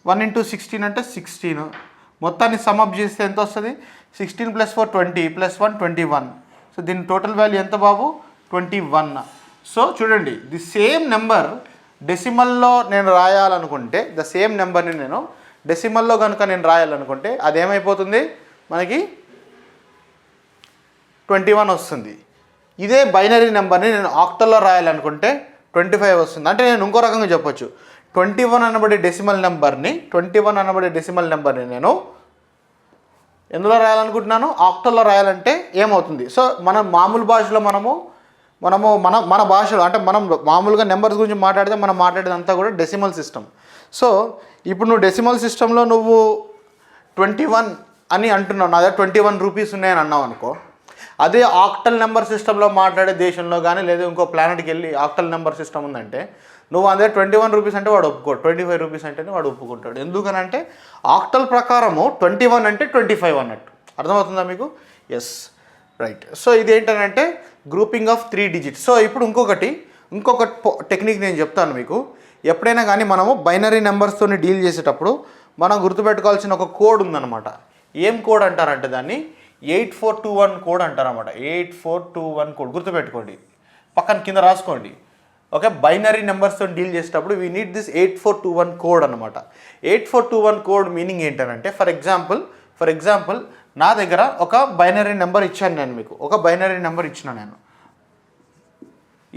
1 × 16 అంటే 16. మొత్తాన్ని సమ్అప్ చేస్తే ఎంత వస్తుంది? 16 + 4 20 + 1 21. సో దీని టోటల్ వాల్యూ ఎంత బాబు? 21. సో చూడండి, ది సేమ్ నెంబర్ డెసిమల్లో నేను రాయాలనుకుంటే, ద సేమ్ నెంబర్ని నేను డెసిమల్లో కనుక నేను రాయాలనుకుంటే అదేమైపోతుంది? మనకి 21 వస్తుంది. ఇదే బైనరీ నెంబర్ని నేను ఆక్టల్లో రాయాలనుకుంటే 25 వస్తుంది. అంటే నేను ఇంకో రకంగా చెప్పొచ్చు, 21 అనబడే డెసిమల్ నెంబర్ని నేను ఎందులో రాయాలనుకుంటున్నాను? ఆక్టల్లో రాయాలంటే ఏమవుతుంది? సో మన మామూలు భాషలో మన భాషలో అంటే మనం మామూలుగా నెంబర్స్ గురించి మాట్లాడితే మనం మాట్లాడేదంతా కూడా డెసిమల్ సిస్టమ్. సో ఇప్పుడు నువ్వు డెసిమల్ సిస్టంలో నువ్వు 21 అని అంటున్నావు, నా దగ్గర 21 రూపీస్ ఉన్నాయని అన్నావు అనుకో. అదే ఆక్టల్ నెంబర్ సిస్టంలో మాట్లాడే దేశంలో కానీ లేదా ఇంకో ప్లానెట్కి వెళ్ళి ఆక్టల్ నెంబర్ సిస్టమ్ ఉందంటే నువ్వు అదే 21 రూపీస్ అంటే వాడు ఒప్పుకోడు, 25 రూపీస్ అంటేనే వాడు ఒప్పుకుంటాడు. ఎందుకనంటే ఆక్టల్ ప్రకారము 21 అంటే 25 అన్నట్టు. అర్థమవుతుందా మీకు? Yes, right. సో ఇది ఏంటంటే గ్రూపింగ్ ఆఫ్ 3 డిజిట్స్. సో ఇప్పుడు ఇంకొక టెక్నిక్ నేను చెప్తాను మీకు. ఎప్పుడైనా కానీ మనము బైనరీ నెంబర్స్తో డీల్ చేసేటప్పుడు మనం గుర్తుపెట్టుకోవాల్సిన ఒక కోడ్ ఉందన్నమాట. ఏం కోడ్ అంటారంటే దాన్ని 8421 కోడ్ అంటారన్నమాట. 8421 కోడ్ గుర్తుపెట్టుకోండి, పక్కన కింద రాసుకోండి. ఓకే, బైనరీ నెంబర్స్తో డీల్ చేసేటప్పుడు వీ నీడ్ దిస్ 8421 కోడ్ అనమాట. 8421 కోడ్ మీనింగ్ ఏంటంటే, ఫర్ ఎగ్జాంపుల్ నా దగ్గర ఒక బైనరీ నెంబర్ ఇచ్చాను నేను మీకు. నేను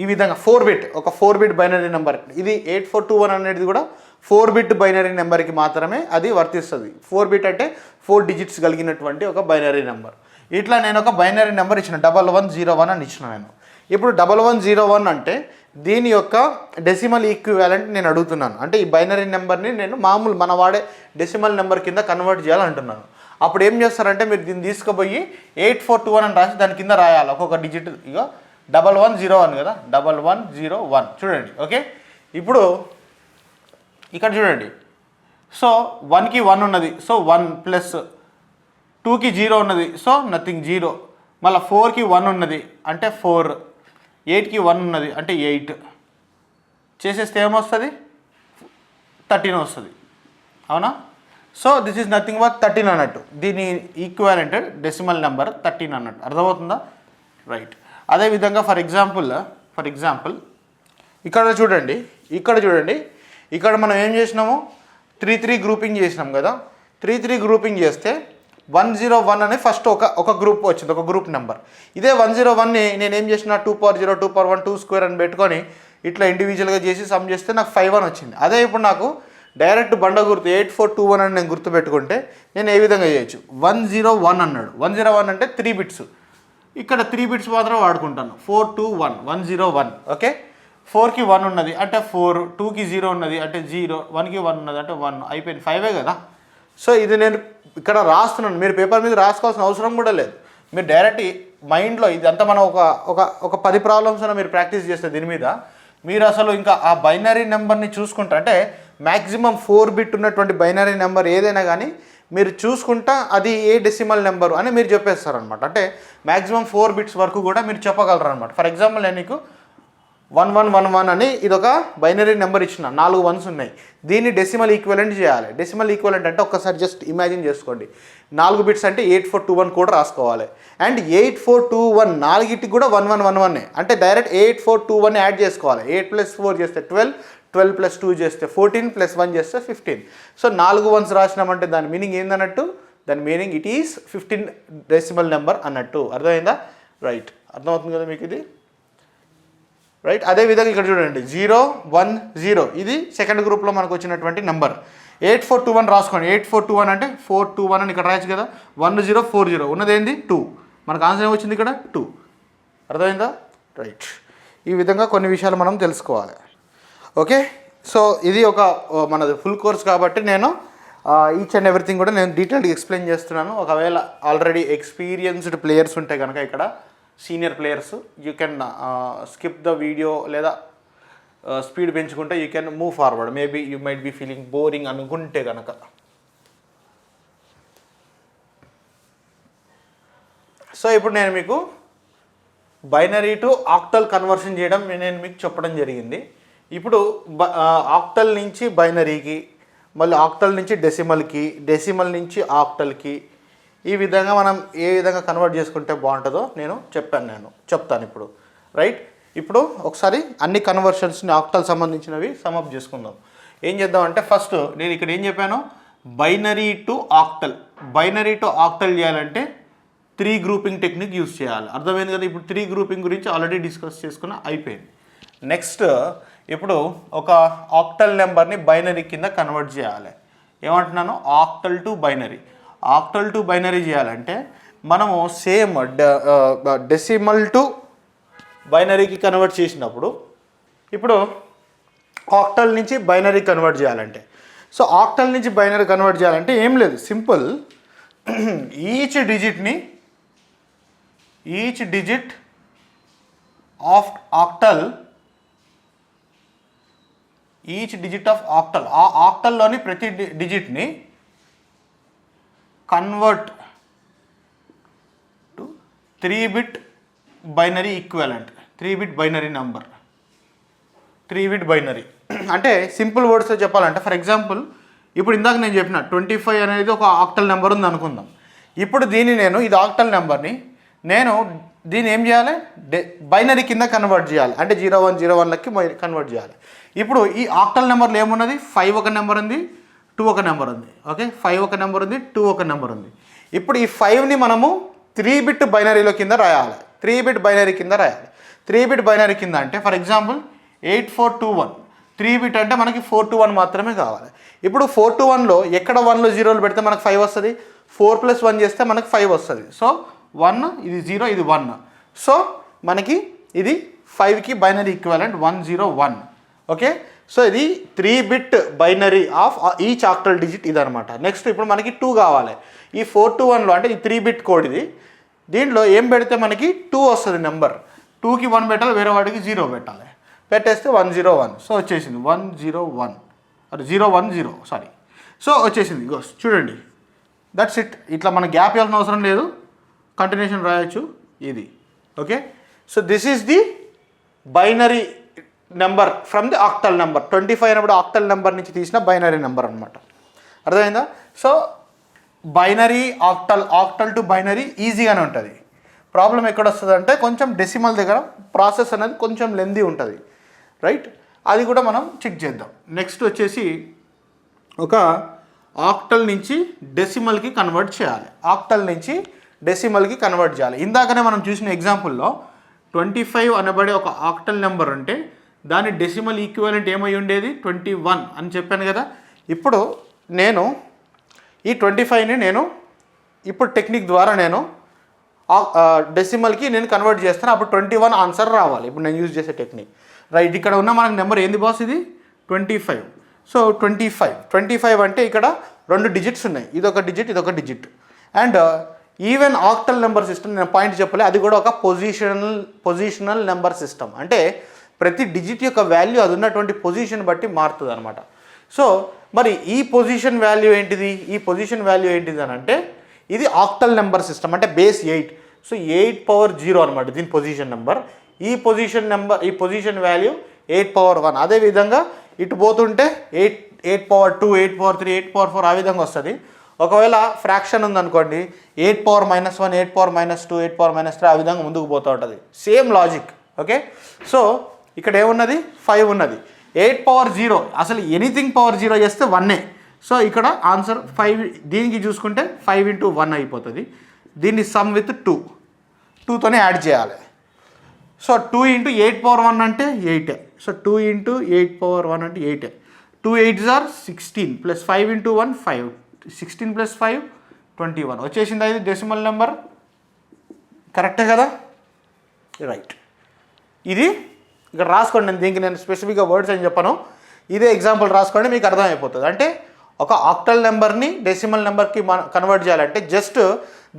ఈ విధంగా 4 బిట్ బైనరీ నెంబర్. ఇది 8421 అనేది కూడా 4 బిట్ బైనరీ నెంబర్కి మాత్రమే అది వర్తిస్తుంది. 4 బిట్ అంటే 4 డిజిట్స్ కలిగినటువంటి ఒక బైనరీ నెంబర్. ఇట్లా నేను ఒక బైనరీ నెంబర్ ఇచ్చిన 1101 అని ఇచ్చిన నేను. ఇప్పుడు 1101 అంటే దీని యొక్క డెసిమల్ ఈక్వివాలెంట్ నేను అడుగుతున్నాను. అంటే ఈ బైనరీ నెంబర్ని నేను మామూలు మన వాడే డెసిమల్ నెంబర్ కింద కన్వర్ట్ చేయాలంటున్నాను. అప్పుడు ఏం చేస్తారంటే మీరు దీన్ని తీసుకుపోయి 8421 అని రాసి దాని కింద రాయాలి ఒక్కొక్క డిజిట్. ఇక 1101 కదా, 1101 చూడండి. ఓకే, ఇప్పుడు ఇక్కడ చూడండి. సో 1కి 1 ఉన్నది, సో 1 ప్లస్ 2కి 0 ఉన్నది, సో నథింగ్ 0. మళ్ళీ 4కి 1 ఉన్నది అంటే 4, 8కి 1 ఉన్నది అంటే 8. చేసేస్తే ఏమొస్తుంది? 13 వస్తుంది. అవునా? So this is nothing but 13 అన్నట్టు. దీని ఈక్వాలెంట్ డెసిమల్ నెంబర్ 13 అన్నట్టు. అర్థమవుతుందా? రైట్. అదేవిధంగా ఫర్ ఎగ్జాంపుల్ ఇక్కడ చూడండి, ఇక్కడ మనం ఏం చేసినాము? 3 గ్రూపింగ్ చేసినాం కదా. 3 గ్రూపింగ్ చేస్తే 101 అని ఫస్ట్ ఒక గ్రూప్ వచ్చింది, ఒక గ్రూప్ నెంబర్. ఇదే 101ని నేను ఏం చేసిన 2⁴0 2⁴1 2² అని పెట్టుకొని ఇట్లా ఇండివిజువల్గా చేసి సమ్ చేస్తే నాకు 51 వచ్చింది. అదే ఇప్పుడు నాకు డైరెక్ట్ బండ గుర్తు 8421 అని నేను గుర్తుపెట్టుకుంటే నేను ఏ విధంగా చేయొచ్చు? 101 అన్నాడు. 101 అంటే 3 బిట్స్. ఇక్కడ 3 బిట్స్ మాత్రం వాడుకుంటాను. 421 101. ఓకే, 4కి 1 ఉన్నది అంటే 4, 2కి 0 ఉన్నది అంటే 0, 1కి 1 ఉన్నది అంటే 1. అయిపోయింది, 5 కదా. సో ఇది నేను ఇక్కడ రాస్తున్నాను, మీరు పేపర్ మీద రాసుకోవాల్సిన అవసరం కూడా లేదు. మీరు డైరెక్ట్ మైండ్లో ఇదంతా మనం ఒక 10 ప్రాబ్లమ్స్ అయినా మీరు ప్రాక్టీస్ చేస్తే దీని మీద మీరు అసలు ఇంకా ఆ బైనరీ నెంబర్ని చూసుకుంటారు. అంటే మ్యాక్సిమం 4 బిట్ ఉన్నటువంటి బైనరీ నెంబర్ ఏదైనా కానీ మీరు చూసుకుంటా అది ఏ డెసిమల్ నెంబరు అని మీరు చెప్పేస్తారనమాట. అంటే మ్యాక్సిమం 4 బిట్స్ వరకు కూడా మీరు చెప్పగలరు అనమాట. ఫర్ ఎగ్జాంపుల్ నేను నీకు 1111 అని ఇదొక బైనరీ నెంబర్ ఇచ్చిన, 4 1s ఉన్నాయి. దీన్ని డెసిమల్ ఈక్వలెంట్ చేయాలి. డెసిమల్ ఈక్వలెంట్ అంటే ఒక్కసారి జస్ట్ ఇమాజిన్ చేసుకోండి, 4 బిట్స్ అంటే 8421 కూడా రాసుకోవాలి. అండ్ 8421 4గిటికి కూడా 1111 అంటే డైరెక్ట్ 8421 యాడ్ చేసుకోవాలి. 8 + 4 చేస్తే 12, 12 + 2 చేస్తే 14, + 1 చేస్తే 15. సో 4 1s రాసినామంటే దాని మీనింగ్ ఏందన్నట్టు? దాని meaning it is 15 decimal number అన్నట్టు. అర్థమైందా? రైట్, అర్థమవుతుంది కదా మీకు ఇది? రైట్. అదేవిధంగా ఇక్కడ చూడండి 0 1 0 ఇది సెకండ్ గ్రూప్లో మనకు వచ్చినటువంటి నెంబర్. 8421 రాసుకోండి. 8421 అంటే 421 అని ఇక్కడ రాయచ్చు కదా. 1040 ఉన్నది ఏంది? 2. మనకు ఆన్సర్ ఏమొచ్చింది ఇక్కడ? 2. అర్థమైందా? రైట్. ఈ విధంగా కొన్ని విషయాలు మనం తెలుసుకోవాలి. ఓకే, సో ఇది మనది ఫుల్ కోర్స్ కాబట్టి నేను ఈచ్ అండ్ ఎవ్రీథింగ్ కూడా నేను డీటెయిల్గా ఎక్స్ప్లెయిన్ చేస్తున్నాను. ఒకవేళ ఆల్రెడీ ఎక్స్పీరియన్స్డ్ ప్లేయర్స్ ఉంటే కనుక ఇక్కడ senior players you can skip the video లేదా స్పీడ్ పెంచుకుంటే you can move forward. Maybe you might be feeling boring అనుకుంటే కనుక. సో ఇప్పుడు నేను మీకు బైనరీ టు ఆక్టల్ కన్వర్షన్ చేయడం నేను మీకు చెప్పడం జరిగింది. ఇప్పుడు ఆక్టల్ నుంచి బైనరీకి, మళ్ళీ ఆక్టల్ నుంచి డెసిమల్కి, డెసిమల్ నుంచి ఆక్టల్కి, ఈ విధంగా మనం ఏ విధంగా కన్వర్ట్ చేసుకుంటే బాగుంటుందో నేను చెప్తాను ఇప్పుడు. రైట్, ఇప్పుడు ఒకసారి అన్ని కన్వర్షన్స్ని ఆక్టల్ సంబంధించినవి సమప్ చేసుకుందాం. ఏం చేద్దామంటే ఫస్ట్ నేను ఇక్కడ ఏం చెప్పాను, బైనరీ టు ఆక్టల్ చేయాలంటే 3 గ్రూపింగ్ టెక్నిక్ యూజ్ చేయాలి. అర్థమైంది కదా. ఇప్పుడు 3 గ్రూపింగ్ గురించి ఆల్రెడీ డిస్కస్ చేసుకున్న అయిపోయింది. నెక్స్ట్ ఇప్పుడు ఒక ఆక్టల్ నెంబర్ని బైనరీ కింద కన్వర్ట్ చేయాలి. ఏమంటున్నాను, ఆక్టల్ టు బైనరీ చేయాలంటే మనము సేమ్ డెసిమల్ టు బైనరీకి కన్వర్ట్ చేసినప్పుడు ఇప్పుడు ఆక్టల్ నుంచి బైనరీ కన్వర్ట్ చేయాలంటే, సో ఆక్టల్ నుంచి బైనరీ కన్వర్ట్ చేయాలంటే ఏం లేదు, simple. Each digit of octal, ఆ ఆక్టల్లోని ప్రతి డిజిట్ని convert to 3-bit binary equivalent, 3-bit binary number, 3-bit binary. అంటే సింపుల్ వర్డ్స్తో చెప్పాలంటే ఫర్ ఎగ్జాంపుల్ ఇప్పుడు ఇందాక నేను చెప్పిన 25 అనేది ఒక ఆక్టల్ నెంబర్ ఉంది అనుకుందాం. ఇప్పుడు ఇది ఆక్టల్ నెంబర్ని నేను దీన్ని ఏం చేయాలి, బైనరీ కింద కన్వర్ట్ చేయాలి. అంటే 0101లకి కన్వర్ట్ చేయాలి. ఇప్పుడు ఈ ఆక్టల్ నెంబర్లో ఏమున్నది, 5 ఒక నెంబర్ ఉంది, 2 ఒక నెంబర్ ఉంది. ఓకే, 5 ఒక నెంబర్ ఉంది, 2 ఒక నెంబర్ ఉంది. ఇప్పుడు ఈ 5ని మనము 3-bit బైనరీలో కింద రాయాలి. 3-bit బైనరీ కింద రాయాలి. 3-bit బైనరీ కింద అంటే ఫర్ ఎగ్జాంపుల్ 8421, 3-bit అంటే మనకి 421 మాత్రమే కావాలి. ఇప్పుడు 421లో ఎక్కడ 1లో 0లు పెడితే మనకు 5 వస్తుంది, 4 + 1 చేస్తే మనకు 5 వస్తుంది. సో 1, ఇది 0, ఇది 1. సో మనకి ఇది 5కి బైనరీ ఈక్వాలెంట్ 101. ఓకే, సో ఇది 3-bit binary of each octal digit ఇదనమాట. నెక్స్ట్ ఇప్పుడు మనకి 2 కావాలి. ఈ 421లో అంటే ఈ 3-bit కోడ్ ఇది, దీంట్లో ఏం పెడితే మనకి 2 వస్తుంది నెంబర్. 2కి 1 పెట్టాలి, వేరే వాడికి 0 పెట్టాలి. పెట్టేస్తే 101. సో వచ్చేసింది 101, అది 010 సారీ. సో వచ్చేసింది, చూడండి, దట్స్ ఇట్. ఇట్లా మన గ్యాప్ ఇవ్వాల్సిన అవసరం లేదు, కంటిన్యూషన్ రాయొచ్చు ఇది. Okay, so this is the binary number from the octal number. 25 అయినప్పుడు ఆక్టల్ నెంబర్ నుంచి తీసిన బైనరీ నెంబర్ అనమాట. అర్థమైందా. So binary octal to binary ఈజీగానే ఉంటుంది. ప్రాబ్లం ఎక్కడ వస్తుంది అంటే కొంచెం డెసిమల్ దగ్గర ప్రాసెస్ అనేది కొంచెం లెందీ ఉంటుంది. రైట్, అది కూడా మనం చెక్ చేద్దాం. నెక్స్ట్ వచ్చేసి ఒక ఆక్టల్ నుంచి డెసిమల్కి కన్వర్ట్ చేయాలి. ఇందాకనే మనం చూసిన ఎగ్జాంపుల్లో 25 అనబడే ఒక ఆక్టల్ నెంబర్ అంటే దాని డెసిమల్ ఈక్వాలెంట్ ఏమై ఉండేది, 21 అని చెప్పాను కదా. ఇప్పుడు నేను ఈ 25ని నేను ఇప్పుడు టెక్నిక్ ద్వారా నేను డెసిమల్కి నేను కన్వర్ట్ చేస్తాను. అప్పుడు 21 ఆన్సర్ రావాలి. ఇప్పుడు నేను యూజ్ చేసే టెక్నిక్. రైట్, ఇక్కడ ఉన్న మనకు నెంబర్ ఏంది బాస్, ఇది 25. సో 25 అంటే ఇక్కడ 2 డిజిట్స్ ఉన్నాయి, ఇదొక digit. And even octal number system, నేను పాయింట్ చెప్పలే, అది కూడా ఒక పొజిషనల్ నెంబర్ సిస్టమ్. అంటే ప్రతి డిజిట్ యొక్క వాల్యూ అది ఉన్నటువంటి పొజిషన్ బట్టి మారుతుంది అనమాట. సో మరి ఈ పొజిషన్ వాల్యూ ఏంటిది అని అంటే ఇది ఆక్టల్ నెంబర్ సిస్టమ్, అంటే బేస్ 8. సో 8 × 0 అనమాట దీని పొజిషన్ నెంబర్. ఈ పొజిషన్ వాల్యూ 8 × 1. అదేవిధంగా ఇటు పోతుంటే 8 × 2, 8 × 3, 8 × 4 ఆ విధంగా వస్తుంది. ఒకవేళ ఫ్రాక్షన్ ఉందనుకోండి 8 × -1, 8 × -2, 8 × -3 ఆ విధంగా ముందుకు పోతూ ఉంటుంది. Same logic. ఓకే, సో ఇక్కడ ఏమున్నది, 5 ఉన్నది. 8 × 0 అసలు ఎనీథింగ్ పవర్ 0 చేస్తే 1. సో ఇక్కడ ఆన్సర్ 5. దీనికి చూసుకుంటే 5 × 1 అయిపోతుంది. దీన్ని సమ్ విత్ 2తోనే యాడ్ చేయాలి. సో 2 × 8 × 1 అంటే 8. సో 2 × 8 × 1 అంటే 8. 2 8s are 16 + 5 × 1 5. 16 + 5 21 వచ్చేసింది. ఇది డెసిమల్ నెంబర్, కరెక్టే కదా. రైట్, ఇది ఇక్కడ రాసుకోండి. దీనికి నేను స్పెసిఫిక్గా వర్డ్స్ అని చెప్పాను, ఇదే ఎగ్జాంపుల్ రాసుకోండి, మీకు అర్థమైపోతుంది. అంటే ఒక ఆక్టల్ నెంబర్ని డెసిమల్ నెంబర్కి కన్వర్ట్ చేయాలంటే జస్ట్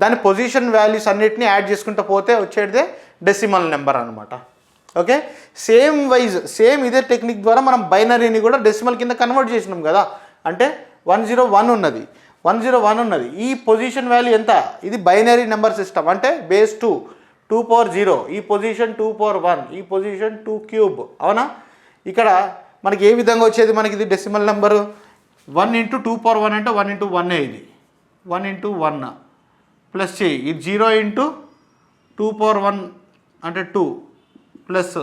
దాని పొజిషన్ వాల్యూస్ అన్నిటిని యాడ్ చేసుకుంటూ పోతే వచ్చేదే డెసిమల్ నెంబర్ అనమాట. ఓకే, సేమ్ ఇదే టెక్నిక్ ద్వారా మనం బైనరీని కూడా డెసిమల్ కింద కన్వర్ట్ చేసినాం కదా. అంటే 101 ఉన్నది, 101 ఉన్నది. ఈ పొజిషన్ వాల్యూ ఎంత? ఇది బైనరీ నెంబర్ సిస్టమ్. అంటే బేస్ 2 పవర్ 0, ఈ పొజిషన్ 2 పవర్ 1, ఈ పొజిషన్ 2 క్యూబ్. అవునా? ఇక్కడ మనకి ఏ విధంగా వచ్చేది? మనకి ఇది డెసిమల్ నెంబరు 1 × 2 పవర్ 1 అంటే 1 × 1 ఇది 1 × 1 ప్లస్ చేయి, ఇది 0 × 2 పవర్ 1 అంటే 2 ప్లస్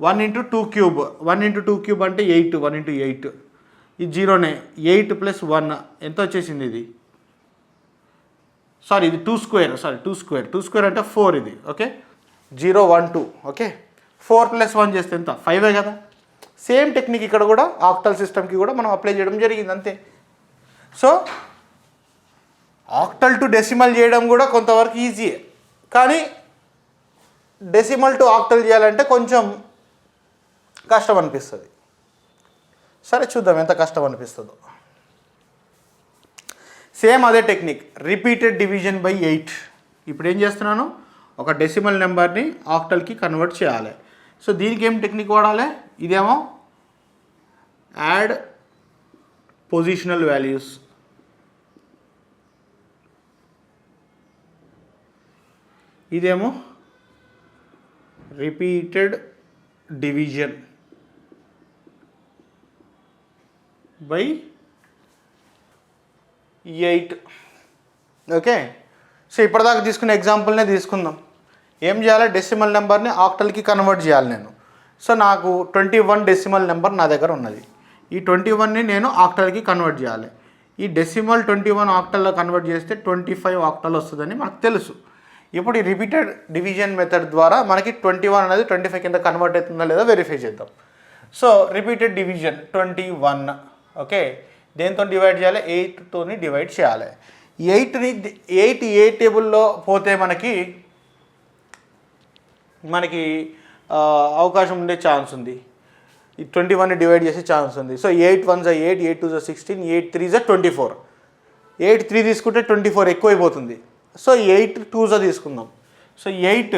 1 × 2 క్యూబ్, 1 × 2 క్యూబ్ అంటే 8, 1 × 8 ఇది 0నే, 8 ప్లస్ 1 ఎంత వచ్చేసింది ఇది? సారీ ఇది 2 స్క్వేర్, సారీ 2 స్క్వేర్ అంటే 4 ఇది. ఓకే, 0 1 2. ఓకే, 4 + 1 చేస్తే ఎంత? 5 కదా. సేమ్ టెక్నిక్ ఇక్కడ కూడా ఆక్టల్ సిస్టమ్కి కూడా మనం అప్లై చేయడం జరిగింది అంతే. సో ఆక్టల్ టు డెసిమల్ చేయడం కూడా కొంతవరకు ఈజీయే, కానీ డెసిమల్ టు ఆక్టల్ చేయాలంటే కొంచెం కష్టం అనిపిస్తుంది. సరే చూద్దాం ఎంత కష్టం అనిపిస్తుందో. సేమ్ అదే టెక్నిక్, రిపీటెడ్ డివిజన్ బై 8. ఇప్పుడు ఏం చేస్తున్నాను? ఒక డెసిమల్ నెంబర్ని ఆక్టల్కి కన్వర్ట్ చేయాలి. సో దీనికి ఏం టెక్నిక్ వాడాలి? ఇదేమో యాడ్ పొజిషనల్ వాల్యూస్, ఇదేమో repeated division by 8. Okay, so ఇప్పటిదాకా తీసుకున్న ఎగ్జాంపుల్నే తీసుకుందాం. ఏం చేయాలి? డెసిమల్ నెంబర్ని ఆక్టల్కి కన్వర్ట్ చేయాలి నేను. సో నాకు 21 డెసిమల్ నెంబర్ నా దగ్గర ఉన్నది. ఈ 21ని నేను ఆక్టల్కి కన్వర్ట్ చేయాలి. ఈ డెసిమల్ 21 ఆక్టల్లో కన్వర్ట్ చేస్తే 25 ఆక్టల్ వస్తుందని మనకు తెలుసు. ఇప్పుడు ఈ రిపీటెడ్ డివిజన్ మెథడ్ ద్వారా మనకి 21 అనేది 25 కింద కన్వర్ట్ అవుతుందా లేదా వెరిఫై చేద్దాం. So repeated division 21. ఓకే, దేంతో డివైడ్ చేయాలి? 8తోని డివైడ్ చేయాలి. 8 ఏ టేబుల్లో పోతే మనకి అవకాశం ఉండే ఛాన్స్ ఉంది? ఈ 21ని డివైడ్ చేసే ఛాన్స్ ఉంది. సో 8 1 8, 8 2 16, 8 3 24. 8 3 తీసుకుంటే 24 ఎక్కువైపోతుంది. సో 8 2 తీసుకుందాం. సో 8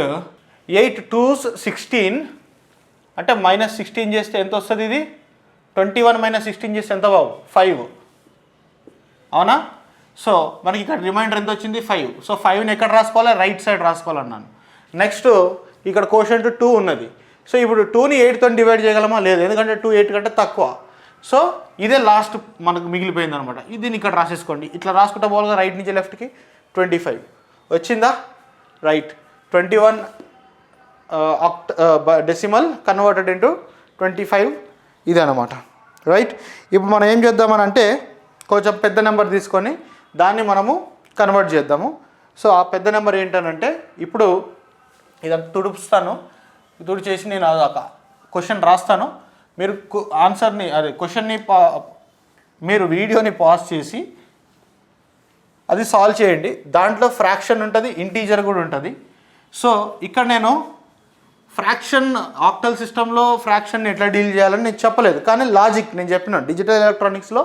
2s 16 అంటే -16 చేస్తే ఎంత వస్తుంది? ఇది 21 - 16 చేస్తే ఎంత బాబు? 5. అవునా? సో మనకి ఇక్కడ రిమైండర్ ఎంత వచ్చింది? 5. సో 5ని ఎక్కడ రాసుకోవాలి? రైట్ సైడ్ రాసుకోవాలన్నాను. నెక్స్ట్ ఇక్కడ కోషంట్ 2 ఉన్నది. సో ఇప్పుడు 2ని 8తో డివైడ్ చేయగలమా? లేదు, ఎందుకంటే 2 8 కంటే తక్కువ. సో ఇదే లాస్ట్ మనకు మిగిలిపోయింది అనమాట. దీన్ని ఇక్కడ రాసేసుకోండి. ఇట్లా రాసుకుంటా పోవాలిగా రైట్ నుంచి లెఫ్ట్కి. 25 వచ్చిందా? రైట్. 21 డెసిమల్ కన్వర్టెడ్ ఇంటూ 25 ఇదనమాట. రైట్. ఇప్పుడు మనం ఏం చేద్దామని అంటే కొంచెం పెద్ద నెంబర్ తీసుకొని దాన్ని మనము కన్వర్ట్ చేద్దాము. సో ఆ పెద్ద నెంబర్ ఏంటనంటే ఇప్పుడు ఇదంతా తుడుపుస్తాను. తుడిచేసి నేను అదొక క్వశ్చన్ రాస్తాను. మీరు ఆన్సర్ని క్వశ్చన్ని మీరు వీడియోని పాజ్ చేసి అది సాల్వ్ చేయండి. దాంట్లో ఫ్రాక్షన్ ఉంటుంది, ఇంటీజర్ కూడా ఉంటుంది. సో ఇక్కడ నేను ఫ్రాక్షన్ ఆక్టల్ సిస్టంలో ఫ్రాక్షన్ని ఎట్లా డీల్ చేయాలని నేను చెప్పలేదు, కానీ లాజిక్ నేను చెప్పినాను. డిజిటల్ ఎలక్ట్రానిక్స్లో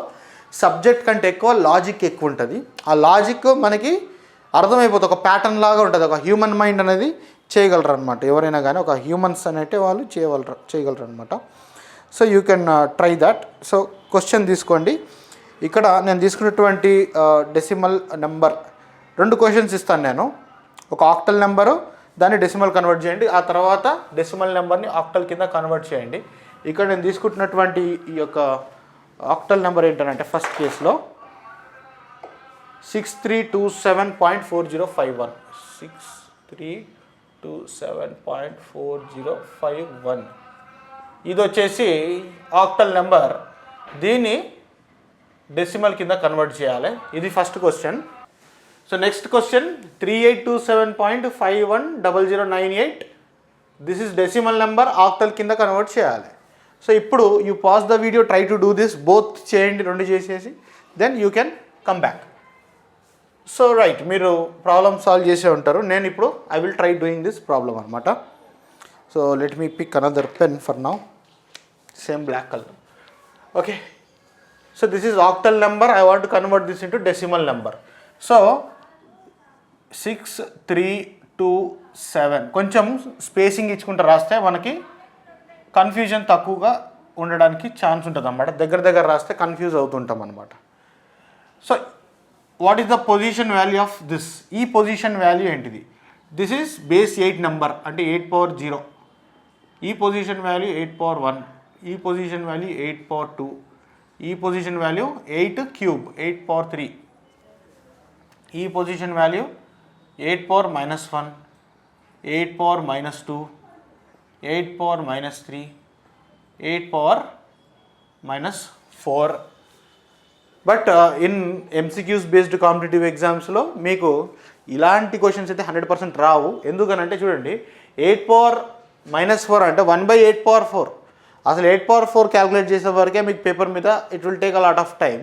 సబ్జెక్ట్ కంటే ఎక్కువ లాజిక్ ఎక్కువ ఉంటుంది. ఆ లాజిక్ మనకి అర్థమైపోతుంది, ఒక ప్యాటర్న్ లాగా ఉంటుంది. ఒక హ్యూమన్ మైండ్ అనేది చేయగలరు అనమాట. ఎవరైనా కానీ ఒక హ్యూమన్స్ అనేటి వాళ్ళు చేయగలరు అనమాట. So you can try that. So question తీసుకోండి. ఇక్కడ నేను తీసుకున్నటువంటి డెసిమల్ నెంబర్ 2 క్వశ్చన్స్ ఇస్తాను నేను. ఒక ఆక్టల్ నెంబరు, దాన్ని డెసిమల్ కన్వర్ట్ చేయండి. ఆ తర్వాత డెసిమల్ నెంబర్ని ఆక్టల్ కింద కన్వర్ట్ చేయండి. ఇక్కడ నేను తీసుకుంటున్నటువంటి ఈ యొక్క ఆక్టల్ నెంబర్ ఏంటంటే ఫస్ట్ కేసులో 6327.4051 6327.4051 ఇది వచ్చేసి ఆక్టల్ నెంబర్. దీన్ని డెసిమల్ కింద కన్వర్ట్ చేయాలి. ఇది first question. So next question 3827.510098 this is decimal number, octal కింద కన్వర్ట్ చేయాలి. సో ఇప్పుడు you pause the video, try to do this, both చేయండి, 2 చేసేసి then you can come back. So right, మీరు ప్రాబ్లమ్ సాల్వ్ చేసే ఉంటారు. నేను ఇప్పుడు I will try doing this problem అనమాట. So let me pick another pen for now, same black colour. Okay, so this is octal number, I want to convert this into decimal number. So 6327 కొంచెం spacing ఇచ్చుకుంటూ రాస్తే మనకి confusion తక్కువగా ఉండడానికి chance ఉంటుంది అన్నమాట. దగ్గర దగ్గర రాస్తే కన్ఫ్యూజ్ అవుతుంటాం అనమాట. So what is the position value of this? ఈ పొజిషన్ వాల్యూ ఏంటిది? దిస్ ఈజ్ బేస్ 8 నెంబర్ అంటే 8 పవర్ 0. ఈ పొజిషన్ వాల్యూ 8 పవర్ 1, ఈ పొజిషన్ వాల్యూ 8 పవర్ 2, ఈ పొజిషన్ వాల్యూ 8 క్యూబ్ 8 పవర్ 3, ఈ position value 8 power -1, 8 power -2, 8 power -3, 8 power -4. But in MCQs based competitive ఎగ్జామ్స్లో మీకు ఇలాంటి క్వశ్చన్స్ అయితే 100% రావు. ఎందుకనంటే చూడండి, 8 పవర్ -4 అంటే 1/8 పవర్ 4. అసలు 8 పవర్ 4 క్యాలిక్యులేట్ చేసే వరకే మీకు పేపర్ మీద it will take a lot of time.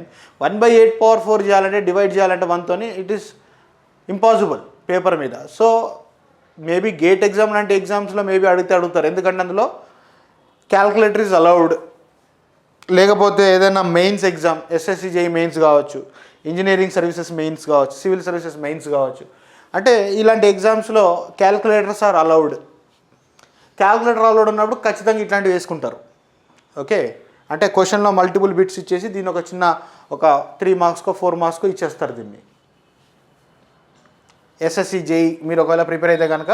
1/8 power 4 చేయాలంటే, డివైడ్ చేయాలంటే 1తోని ఇట్ ఈస్ ఇంపాసిబుల్ పేపర్ మీద. సో మేబీ గేట్ ఎగ్జామ్ లాంటి ఎగ్జామ్స్లో మేబీ అడుగుతారు, ఎందుకంటే అందులో క్యాల్కులేటర్ ఈజ్ అలౌడ్. లేకపోతే ఏదైనా mains exam, SSC JE mains కావచ్చు, ఇంజనీరింగ్ సర్వీసెస్ మెయిన్స్ కావచ్చు, సివిల్ సర్వీసెస్ మెయిన్స్ కావచ్చు, అంటే ఇలాంటి ఎగ్జామ్స్లో calculators are allowed. Calculator allowed ఉన్నప్పుడు ఖచ్చితంగా ఇట్లాంటివి వేసుకుంటారు. ఓకే, అంటే క్వశ్చన్లో మల్టిపుల్ బిట్స్ ఇచ్చేసి దీని ఒక చిన్న ఒక 3 మార్క్స్కో 4 మార్క్స్కో ఇచ్చేస్తారు దీన్ని. ఎస్ఎస్సి జేఈ మీరు ఒకవేళ ప్రిపేర్ అయితే కనుక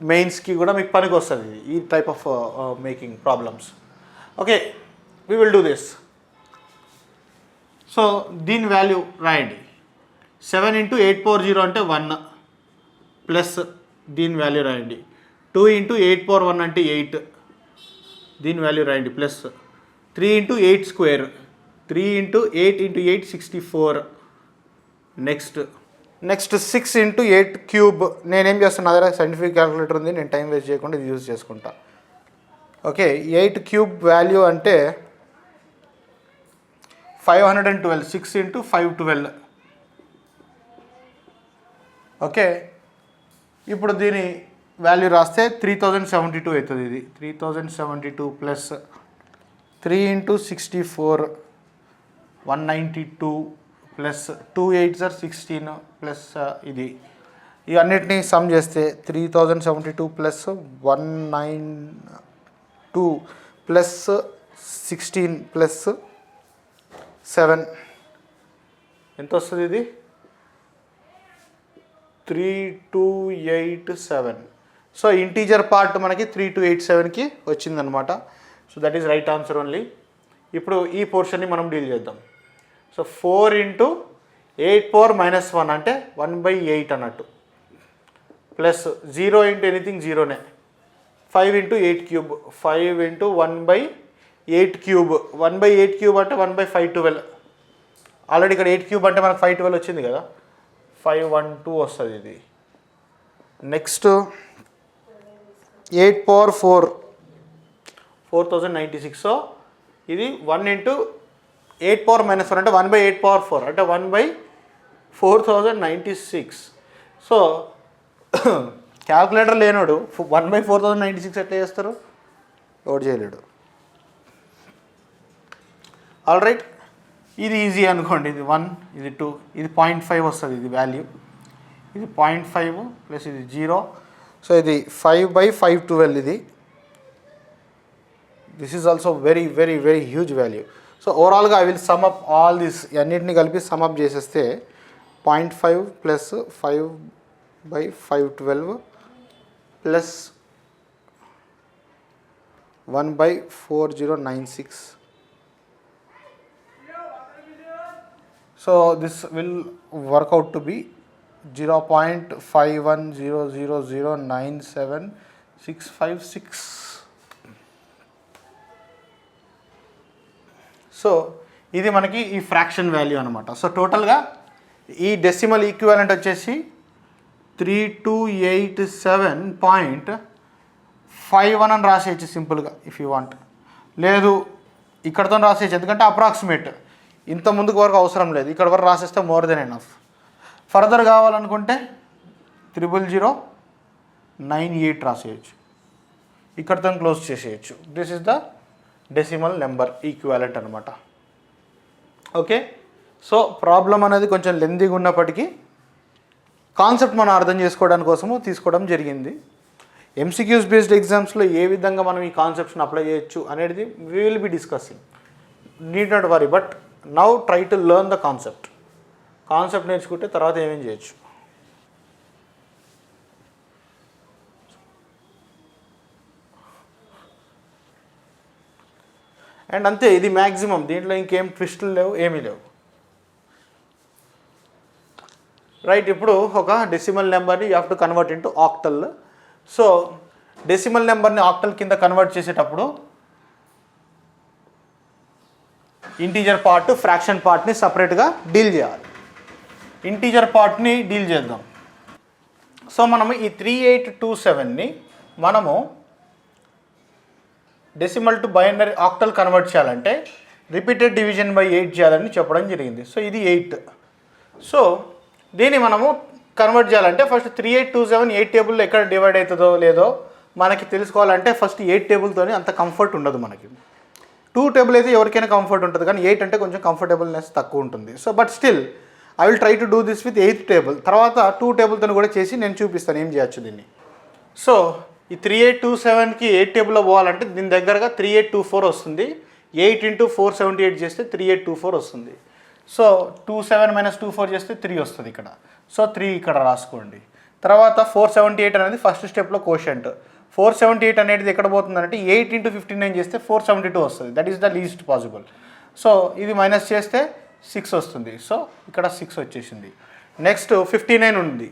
మెయిన్స్కి కూడా మీకు పనికి వస్తుంది ఈ type of making problems. Okay, we will do this. So దీని వాల్యూ రాయండి. 7 × 8 పవర్ 0 అంటే 1 ప్లస్ దీని వాల్యూ రాయండి. 2 × 8 పవర్ 1 అంటే 8, దీని వాల్యూ రాయండి ప్లస్. 3 × 8 స్క్వేర్, 3 × 8 × 8 64. Next 6 × 8 cube. నేనేం చేస్తాను, నా దగ్గర సైంటిఫిక్ క్యాలిక్యులేటర్ ఉంది, నేను టైం వేస్ట్ చేయకుండా ఇది యూజ్ చేసుకుంటా. ఓకే, 8 క్యూబ్ వాల్యూ అంటే 512. 6 × 512. ఓకే, ఇప్పుడు దీని వాల్యూ రాస్తే 3072 అవుతుంది. ఇది 3072 plus 3 × 64 192 plus 2 8s are 16 plus ఇది ఇవన్నిటినీ సమ్ చేస్తే 3072 ప్లస్ 192 ప్లస్ 16 ప్లస్ 7 ఎంత వస్తుంది? ఇది 3287. సో ఇంటీజర్ పార్ట్ మనకి 3287కి వచ్చిందనమాట. So that is right answer only. ఇప్పుడు ఈ పోర్షన్ని మనం డీల్ చేద్దాం. సో 4 × 8 పవర్ -1 అంటే 1/8 అన్నట్టు, ప్లస్ 0 × ఎనీథింగ్ జీరోనే. 5 × 8 క్యూబ్, 5 × 1/8 క్యూబ్, 1/8 క్యూబ్ అంటే 1/512. ఆల్రెడీ ఇక్కడ 8 క్యూబ్ అంటే మనకు 512 వచ్చింది కదా, 512 వస్తుంది ఇది. Next 8 power 4 4096. సో ఇది 1 × 8 పవర్ -1 అంటే 1/8 పవర్ 4 అంటే 1/4096. సో క్యాల్కులేటర్ లేనోడు 1/4096 ఎట్లా చేస్తారు? ఎవరు చేయలేడు. ఆల్ రైట్, ఇది ఈజీ అనుకోండి. ఇది 1, ఇది 2, ఇది 0.5 వస్తుంది ఇది వాల్యూ. ఇది 0.5 ప్లస్ ఇది 0. సో ఇది 5/512. ఇది this is also very very very huge value. So ఓవరాల్గా I will sum up all this, అన్నిటిని కలిపి సమ్ అప్ చేసేస్తే 0.5 plus 5/512 plus 1/4096. So this will work out to be 0.5100097,656. So ఇది మనకి ఈ ఫ్రాక్షన్ వాల్యూ అనమాట. సో టోటల్గా ఈ డెసిమల్ ఈక్వివాలెంట్ వచ్చేసి 3287.51 అని రాసేయచ్చు సింపుల్గా ఇఫ్ యూ వాంట్. లేదు ఇక్కడతో రాసేయచ్చు, ఎందుకంటే అప్రాక్సిమేట్, ఇంత ముందుకు వరకు అవసరం లేదు, ఇక్కడ వరకు రాసేస్తే మోర్ దెన్ ఎనఫ్. ఫర్దర్ కావాలనుకుంటే 00098 రాసేయచ్చు, ఇక్కడతో క్లోజ్ చేసేయచ్చు. This is the decimal number equivalent అనమాట. ఓకే, సో ప్రాబ్లం అనేది కొంచెం లెందీగా ఉన్నప్పటికీ కాన్సెప్ట్ మనం అర్థం చేసుకోవడానికి కోసము తీసుకోవడం జరిగింది. ఎంసీక్యూస్ బేస్డ్ ఎగ్జామ్స్లో ఏ విధంగా మనం ఈ కాన్సెప్ట్స్ని అప్లై చేయొచ్చు అనేది we will be discussing. Need not worry, but now try to learn the concept నేర్చుకుంటే తర్వాత ఏమేం చేయొచ్చు. అండ్ అంతే, ఇది మ్యాక్సిమం, దీంట్లో ఇంకేం ట్విస్టులు లేవు, ఏమీ లేవు. రైట్, ఇప్పుడు ఒక డెసిమల్ నెంబర్ని you have to convert into octal. So decimal నెంబర్ని ఆక్టల్ కింద కన్వర్ట్ చేసేటప్పుడు ఇంటీజర్ పార్ట్, ఫ్రాక్షన్ పార్ట్ని సపరేట్గా డీల్ చేయాలి. ఇంటీజర్ పార్ట్ని డీల్ చేద్దాం. సో మనము ఈ 3827ని మనము decimal to binary octal convert చేయాలంటే రిపీటెడ్ డివిజన్ బై 8 చేయాలని చెప్పడం జరిగింది. సో ఇది 8. సో దీన్ని మనము కన్వర్ట్ చేయాలంటే ఫస్ట్ 3827 8 టేబుల్లో ఎక్కడ డివైడ్ అవుతుందో లేదో మనకి తెలుసుకోవాలంటే ఫస్ట్ 8 టేబుల్తోనే అంత కంఫర్ట్ ఉండదు మనకి. 2 టేబుల్ అయితే ఎవరికైనా కంఫర్ట్ ఉంటుంది, కానీ 8 అంటే కొంచెం కంఫర్టబుల్నెస్ తక్కువ ఉంటుంది. So but still I will try to do this with 8th table. తర్వాత 2 టేబుల్తో కూడా చేసి నేను చూపిస్తాను ఏం చేయొచ్చు దీన్ని. సో ఈ 3827కి 8 టేబుల్లో పోవాలంటే దీని దగ్గరగా 3824 వస్తుంది. 8 × 478 చేస్తే 3824 వస్తుంది. సో 27 - 24 చేస్తే 3 వస్తుంది ఇక్కడ. సో 3 ఇక్కడ రాసుకోండి. తర్వాత 478 అనేది ఫస్ట్ స్టెప్లో కోషంట్. 478 అనేది ఎక్కడ పోతుందంటే 8 × 59 చేస్తే 472 వస్తుంది. That is the least possible. So ఇది మైనస్ చేస్తే 6 వస్తుంది. సో ఇక్కడ 6 వచ్చేసింది. నెక్స్ట్ 59 ఉంది.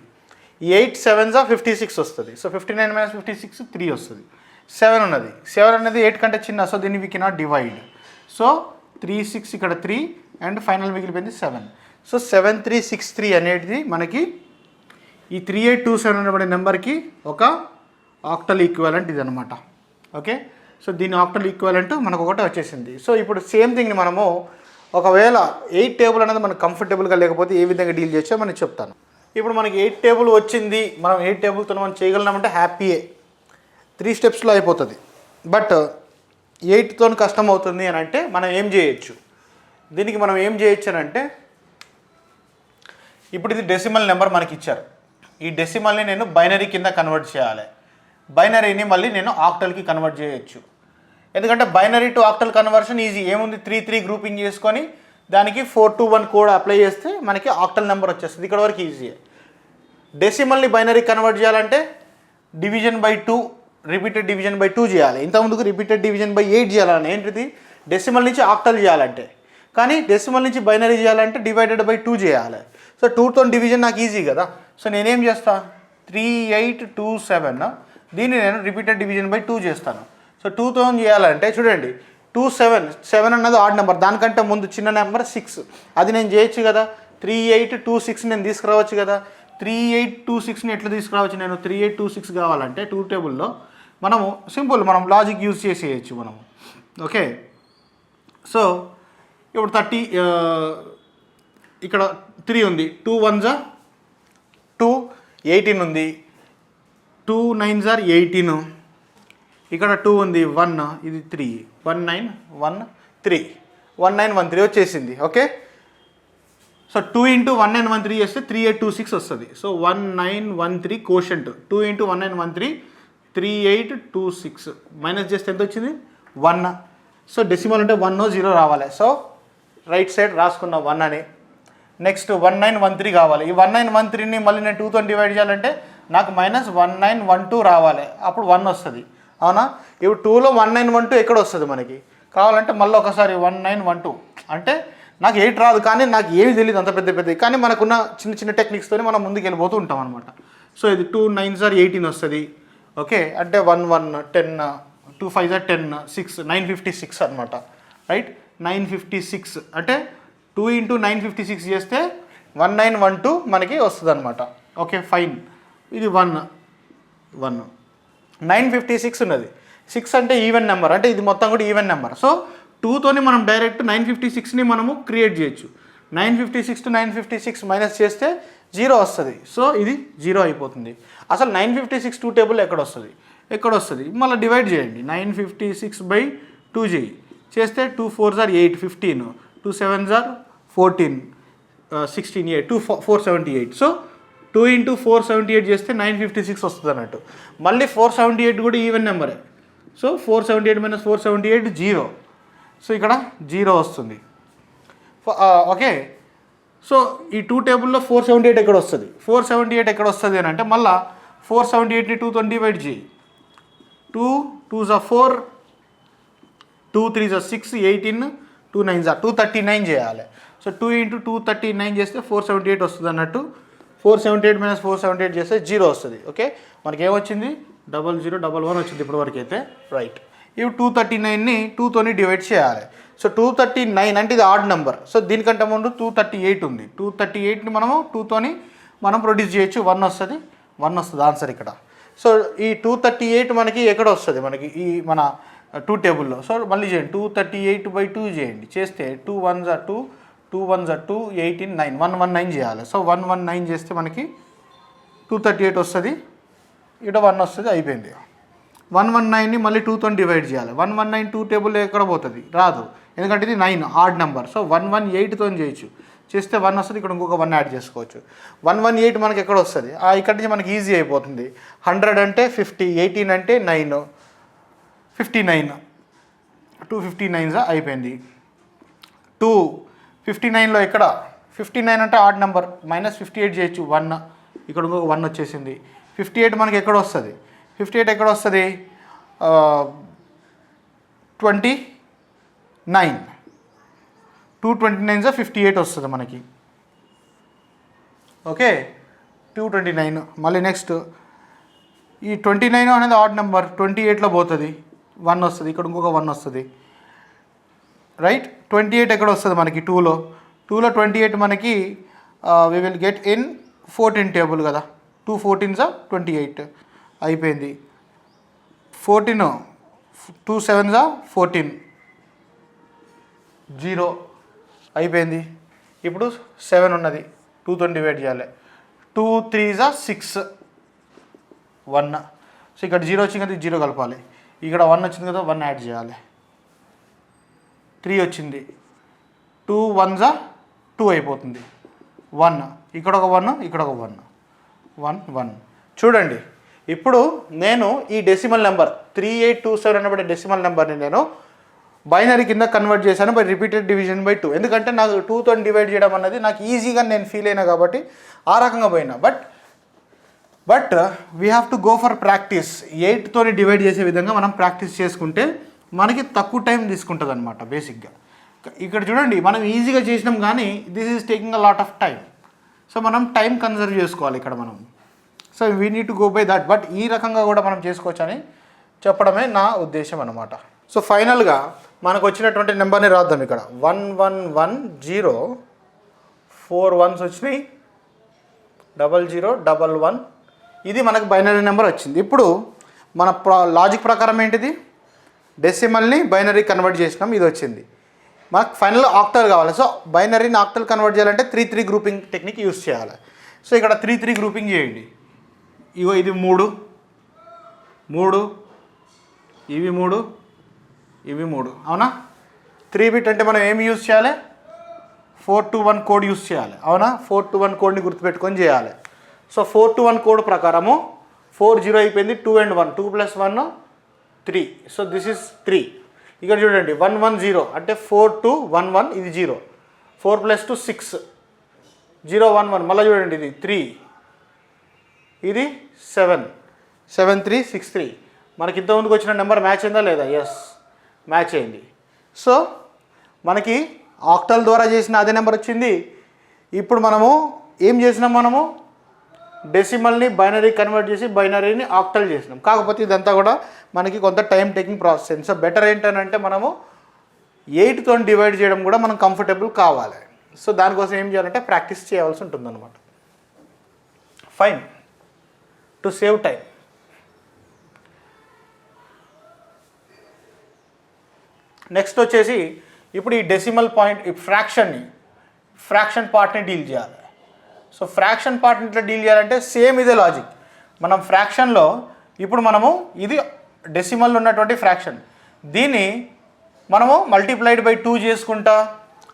8 7s 56 వస్తుంది. సో 59 - 56 3 వస్తుంది. 7 ఉన్నది. 7 అనేది 8 కంటే చిన్న, సో దీన్ని వీ కెనాట్ డివైడ్. సో 3 6 ఇక్కడ 3 అండ్ ఫైనల్ మిగిలిపోయింది 7. సో 7363 అనేది మనకి ఈ 3827 అనబడే నెంబర్కి ఒక ఆక్టల్ ఈక్వాలెంట్ ఇది అనమాట. ఓకే, సో దీని ఆక్టల్ ఈక్వాలెంట్ మనకు ఒకటి వచ్చేసింది. సో ఇప్పుడు సేమ్ థింగ్ని మనము ఒకవేళ 8 టేబుల్ అనేది మనకు కంఫర్టబుల్గా లేకపోతే ఏ విధంగా డీల్ చేయొచ్చో మనం చెప్తాను. ఇప్పుడు మనకి 8 టేబుల్ వచ్చింది, మనం 8 టేబుల్తో మనం చేయగలమంటే హ్యాపీయే, 3 స్టెప్స్లో అయిపోతుంది. బట్ 8తో కష్టం అవుతుంది అని అంటే మనం ఏం చేయొచ్చు, దీనికి మనం ఏం చేయొచ్చు అని అంటే, ఇప్పుడు ఇది డెసిమల్ నెంబర్ మనకి ఇచ్చారు. ఈ డెసిమల్ని నేను బైనరీ కింద కన్వర్ట్ చేయాలి. బైనరీని మళ్ళీ నేను ఆక్టల్కి కన్వర్ట్ చేయొచ్చు. ఎందుకంటే binary to octal conversion easy. ఏముంది, 3 3 గ్రూపింగ్ చేసుకొని దానికి 4 to 1 కోడ్ అప్లై చేస్తే మనకి ఆక్టల్ నెంబర్ వచ్చేస్తుంది. ఇక్కడ వరకు ఈజీ. డెసిమల్ని బైనరీ కన్వర్ట్ చేయాలంటే division by 2, repeated division by 2 చేయాలి. ఇంతకుముందుకు రిపీటెడ్ డివిజన్ బై 8 చేయాలని ఏంటిది, డెసిమల్ నుంచి ఆక్టల్ చేయాలంటే. కానీ డెసిమల్ నుంచి బైనరీ చేయాలంటే డివైడెడ్ బై 2 చేయాలి. సో 2తో డివిజన్ నాకు ఈజీ కదా. సో నేనేం చేస్తా, 3827 దీన్ని నేను రిపీటెడ్ డివిజన్ బై 2 చేస్తాను. సో 2తో చేయాలంటే చూడండి, 7 అన్నది ఆడ్ నెంబర్, దానికంటే ముందు చిన్న నెంబర్ 6, అది నేను చేయొచ్చు కదా. 3826 నేను తీసుకురావచ్చు కదా. 3826ని ఎట్లా తీసుకురావచ్చు నేను, 3826 కావాలంటే 2 టేబుల్లో మనము సింపుల్, మనం లాజిక్ యూజ్ చేసేయచ్చు మనము. ఓకే, సో ఇప్పుడు 30 ఇక్కడ 3 ఉంది, 2 1s 2, 18 ఉంది, 2 9s 18, ఇక్కడ 2 ఉంది, 1, ఇది 3, 1913 1913 వచ్చేసింది. ఓకే, సో 2 × 1913 చేస్తే 3826 వస్తుంది. సో 1913 కోషంట్, 2 × 1913 3826 మైనస్ చేస్తే ఎంత వచ్చింది, 1. సో డెసిమల్ అంటే 1 0 రావాలి. సో రైట్ సైడ్ రాసుకున్న 1 అని. నెక్స్ట్ 1913 కావాలి. ఈ 1913ని మళ్ళీ నేను 2తో డివైడ్ చేయాలంటే నాకు -1912 రావాలి, అప్పుడు 1 వస్తుంది. అవునా, ఇప్పుడు 2లో 1912 ఎక్కడ వస్తుంది మనకి, కావాలంటే మళ్ళీ ఒకసారి 1912 అంటే నాకు 8 రాదు, కానీ నాకు ఏమి తెలియదు అంత పెద్ద పెద్దది, కానీ మనకున్న చిన్న చిన్న టెక్నిక్స్తోనే మనం ముందుకు వెళ్ళిపోతూ ఉంటాం అనమాట. సో ఇది 2 9s 18 వస్తుంది. ఓకే, అంటే 1 1 10, 2 5s 10, 6 956 అనమాట. రైట్, 956 అంటే 2 × 956 చేస్తే 1912 మనకి వస్తుంది అనమాట. ఓకే ఫైన్, ఇది 1 956 ఉన్నది. 6 అంటే ఈవెన్ నెంబర్, అంటే ఇది మొత్తం కూడా ఈవెన్ నెంబర్. సో 2తోని మనం డైరెక్ట్ 956ని మనము క్రియేట్ చేయొచ్చు. 956 to 956 మైనస్ చేస్తే 0 వస్తుంది. సో ఇది 0 అయిపోతుంది. అసలు 956 2 టేబుల్ ఎక్కడ వస్తుంది, మళ్ళీ డివైడ్ చేయండి. 956 by 2 చేస్తే 2 4s 8, 15, 2 7s 14 16 8 478. సో 2 into 478 చేస్తే 956 వస్తుంది అన్నట్టు. మళ్ళీ 478 కూడా ఈవెన్ నెంబరే. So 478 minus 478 0. సో ఇక్కడ 0 వస్తుంది. ఓకే. సో ఈ 2 టేబుల్లో 478 ఎక్కడ వస్తుంది? 478 ఎక్కడ వస్తుంది అని అంటే మళ్ళీ 478ని 2తో డివైడ్ చేయి. 2 2s are 4, 2 3s are 6, 18, 2 9s are 239 చేయాలి. సో 2 into 239 చేస్తే 478 వస్తుంది అన్నట్టు. 478 మైనస్ 478 చేస్తే 0 వస్తుంది. ఓకే, మనకి ఏమొచ్చింది? 0011 వచ్చింది ఇప్పటి వరకు అయితే. రైట్. ఇవి 239ని 2తోని డివైడ్ చేయాలి. సో 239 అంటే ఇది ఆడ్ నెంబర్. సో దీనికంటే ముందు 238 ఉంది. 238ని మనము 2తోని మనం ప్రొడ్యూస్ చేయొచ్చు. 1 వస్తుంది ఆన్సర్ ఇక్కడ. సో ఈ 238 మనకి ఎక్కడ వస్తుంది? మనకి ఈ మన 2 టేబుల్లో. సో మళ్ళీ చేయండి, 238/2 చేయండి. చేస్తే 2 1s are 2, 2 1s are 2, 18 9, 119 చేయాలి. సో 119 చేస్తే మనకి 238 వస్తుంది. ఇక్కడ 1 వస్తుంది, అయిపోయింది. 119ని మళ్ళీ 2తో డివైడ్ చేయాలి. 119 2 టేబుల్లో ఎక్కడ పోతుంది? రాదు, ఎందుకంటే ఇది 9 ఆడ్ నెంబర్. సో 118తో చేయొచ్చు. చేస్తే 1 వస్తుంది, ఇక్కడ ఇంకొక 1 యాడ్ చేసుకోవచ్చు. 118 మనకి ఎక్కడ వస్తుంది? ఇక్కడి నుంచి మనకి ఈజీ అయిపోతుంది. 100 అంటే 50, 18 అంటే 9, 59, 259 అయిపోయింది. 259లో ఎక్కడ? 59 అంటే ఆడ్ నెంబర్, -58 చేయొచ్చు. 1, ఇక్కడ ఇంకొక 1 వచ్చేసింది. 58 మనకి ఎక్కడ వస్తుంది? 58 ఎక్కడ వస్తుంది? 29, 229 58 వస్తుంది మనకి. ఓకే, 229. మళ్ళీ నెక్స్ట్ ఈ 29 అనేది ఆడ్ నెంబర్, 28లో పోతుంది, 1 వస్తుంది, ఇక్కడ ఇంకొక 1 వస్తుంది. రైట్. 28 ఎక్కడ వస్తుంది మనకి? 2లో 28 మనకి we will get in 14 table కదా. 2 14s are 28 అయిపోయింది. 14, 2 7s are 14, 0 అయిపోయింది. ఇప్పుడు 7 ఉన్నది, 2తో డివైడ్ చేయాలి. 2 3s are 6, 1. సో ఇక్కడ 0 వచ్చింది కదా, 0 కలపాలి. ఇక్కడ 1 వచ్చింది కదా, 1 యాడ్ చేయాలి. 3 వచ్చింది, 2 1s are 2 అయిపోతుంది. 1, ఇక్కడ ఒక 1, ఇక్కడ ఒక 1, 1 1. చూడండి, ఇప్పుడు నేను ఈ డెసిమల్ నెంబర్ 3827 అనబడే డెసిమల్ నెంబర్ని నేను బైనరీ కింద కన్వర్ట్ చేశాను బై రిపీటెడ్ డివిజన్ బై 2. ఎందుకంటే నాకు 2తో డివైడ్ చేయడం అన్నది నాకు ఈజీగా నేను ఫీల్ అయినా కాబట్టి ఆ రకంగా పోయినా. But we have to go for practice. 8తో డివైడ్ చేసే విధంగా మనం ప్రాక్టీస్ చేసుకుంటే మనకి తక్కువ టైం తీసుకుంటుంది అనమాట బేసిక్గా. ఇక్కడ చూడండి, మనం ఈజీగా చేసినాం కానీ this is taking a lot of time. So మనం టైం కన్సర్వ్ చేసుకోవాలి ఇక్కడ మనం. So we need to go by that. But ఈ రకంగా కూడా మనం చేసుకోవచ్చు అని చెప్పడమే నా ఉద్దేశం అన్నమాట. సో ఫైనల్గా మనకు వచ్చినటువంటి నెంబర్ని రాద్దాం ఇక్కడ. 1110, 4 1s వచ్చినాయి, 0011. ఇది మనకు బైనరీ నెంబర్ వచ్చింది. ఇప్పుడు మన లాజిక్ ప్రకారం ఏంటిది? డెసిమల్ని బైనరీ కన్వర్ట్ చేసినాం, ఇది వచ్చింది. మనకు ఫైనల్ ఆక్టల్ కావాలి. సో బైనరీని ఆక్టల్ కన్వర్ట్ చేయాలంటే 3-3 గ్రూపింగ్ టెక్నిక్ యూస్ చేయాలి. సో ఇక్కడ 3-3 గ్రూపింగ్ చేయండి. ఇగో ఇది 3, ఇవి 3, ఇవి 3, అవునా? 3 బిట్ అంటే మనం ఏమి యూజ్ చేయాలి? 421 కోడ్ యూజ్ చేయాలి, అవునా? 421 కోడ్ని గుర్తుపెట్టుకొని చేయాలి. సో 421 కోడ్ ప్రకారము 4 0 అయిపోయింది, 2 and 1, 2 + 1 3. So this is 3. ఇక్కడ చూడండి 110 అంటే 4 2 1 1, ఇది 0. 4 + 2 6, 0 1 1. మళ్ళీ చూడండి, ఇది 3, ఇది 7, 7 3 6 3. మనకి ఇంతకుముందుకు వచ్చిన నెంబర్ మ్యాచ్ అయిందా లేదా? ఎస్, మ్యాచ్ అయింది. సో మనకి ఆక్టల్ ద్వారా చేసిన అదే నెంబర్ వచ్చింది. ఇప్పుడు మనము ఏం చేసినాం? మనము డెసిమల్ని బైనరీ కన్వర్ట్ చేసి బైనరీని ఆక్టల్ చేసినాం. కాకపోతే ఇదంతా కూడా మనకి కొంత time taking process. So better ఏంటంటే మనము 8తో డివైడ్ చేయడం కూడా మనం కంఫర్టబుల్ కావాలి. సో దానికోసం ఏం చేయాలంటే ప్రాక్టీస్ చేయాల్సి ఉంటుంది అన్నమాట. Fine, to save time. Next వచ్చేసి ఇప్పుడు ఈ డెసిమల్ పాయింట్, ఈ ఫ్రాక్షన్ పార్ట్ని డీల్ చేయాలి. సో ఫ్రాక్షన్ పార్ట్ని ఇట్లా డీల్ చేయాలంటే సేమ్ ఇదే లాజిక్. మనం ఫ్రాక్షన్లో ఇప్పుడు మనము ఇది డెసిమల్ ఉన్నటువంటి ఫ్రాక్షన్, దీన్ని మనము మల్టిప్లైడ్ బై 2 చేసుకుంటా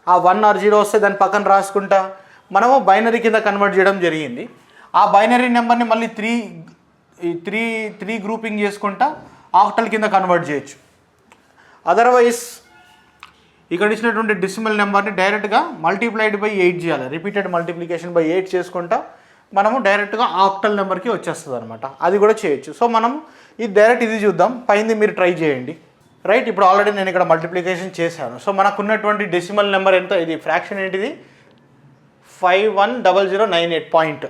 ఆ 1 ఆర్ 0 వస్తే దాని పక్కన రాసుకుంటా మనము బైనరీ కింద కన్వర్ట్ చేయడం జరిగింది. ఆ బైనరీ నెంబర్ని మళ్ళీ త్రీ గ్రూపింగ్ చేసుకుంటా ఆక్టల్ కింద కన్వర్ట్ చేయొచ్చు. అదర్వైజ్ ఇక్కడ ఇచ్చినటువంటి డెసిమల్ నెంబర్ని డైరెక్ట్గా మల్టిప్లైడ్ బై 8 చేయాలి. రిపీటెడ్ మల్టిప్లికేషన్ బై 8 చేసుకుంటా మనము డైరెక్ట్గా ఆక్టల్ నెంబర్కి వచ్చేస్తుంది అనమాట. అది కూడా చేయొచ్చు. సో మనం ఇది చూద్దాం, పైంది మీరు ట్రై చేయండి. రైట్, ఇప్పుడు ఆల్రెడీ నేను ఇక్కడ మల్టిప్లికేషన్ చేశాను. సో మనకున్నటువంటి డెసిమల్ నెంబర్ ఎంత, ఇది ఫ్రాక్షన్ ఏంటిది 510098 పాయింట్.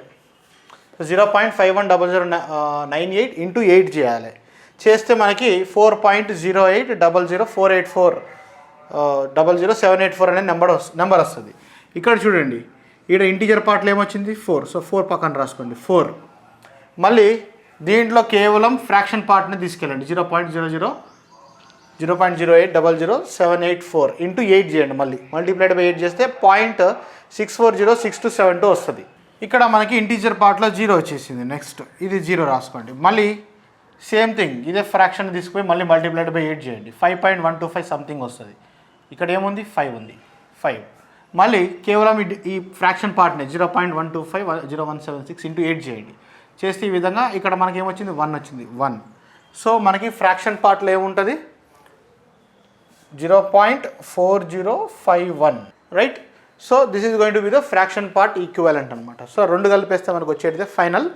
0.510098 ఇంటూ 8 చేయాలి. చేస్తే మనకి 4.0800048400784 అనే నెంబర్ వస్తుంది. ఇక్కడ చూడండి, ఇక్కడ ఇంటీజర్ పార్ట్లో ఏమొచ్చింది 4. సో 4 పక్కన రాసుకోండి 4. మళ్ళీ దీంట్లో కేవలం ఫ్రాక్షన్ పార్ట్ని తీసుకెళ్ళండి. 0.0800784 ఇంటూ 8 చేయండి. మళ్ళీ మల్టిప్లైడ్ బై 8 చేస్తే 0.640627 వస్తుంది. ఇక్కడ మనకి ఇంటీజర్ పార్ట్లో 0 వచ్చేసింది. నెక్స్ట్ ఇది 0 రాసుకోండి. మళ్ళీ సేమ్ థింగ్, ఇదే ఫ్రాక్షన్ తీసుకుపోయి మళ్ళీ మల్టిప్లైడ్ బై 8 చేయండి. 5.125 సంథింగ్ వస్తుంది. ఇక్కడ ఏముంది 5 ఉంది, 5. మళ్ళీ కేవలం ఈ ఫ్రాక్షన్ పార్ట్ని 0.1250176 ఇంటూ 8 చేయండి. చేస్తే ఈ విధంగా ఇక్కడ మనకి ఏమొచ్చింది 1 వచ్చింది, 1. సో మనకి ఫ్రాక్షన్ పార్ట్లో ఏముంటుంది 0.4051, right. So this is going to be the fraction part equivalent అనమాట. సో రెండు కలిపేస్తే మనకు వచ్చేది ఫైనల్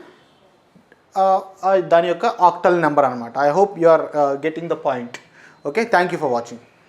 దాని యొక్క ఆక్టల్ నెంబర్ అనమాట. I hope you are getting the point. Okay, thank you for watching.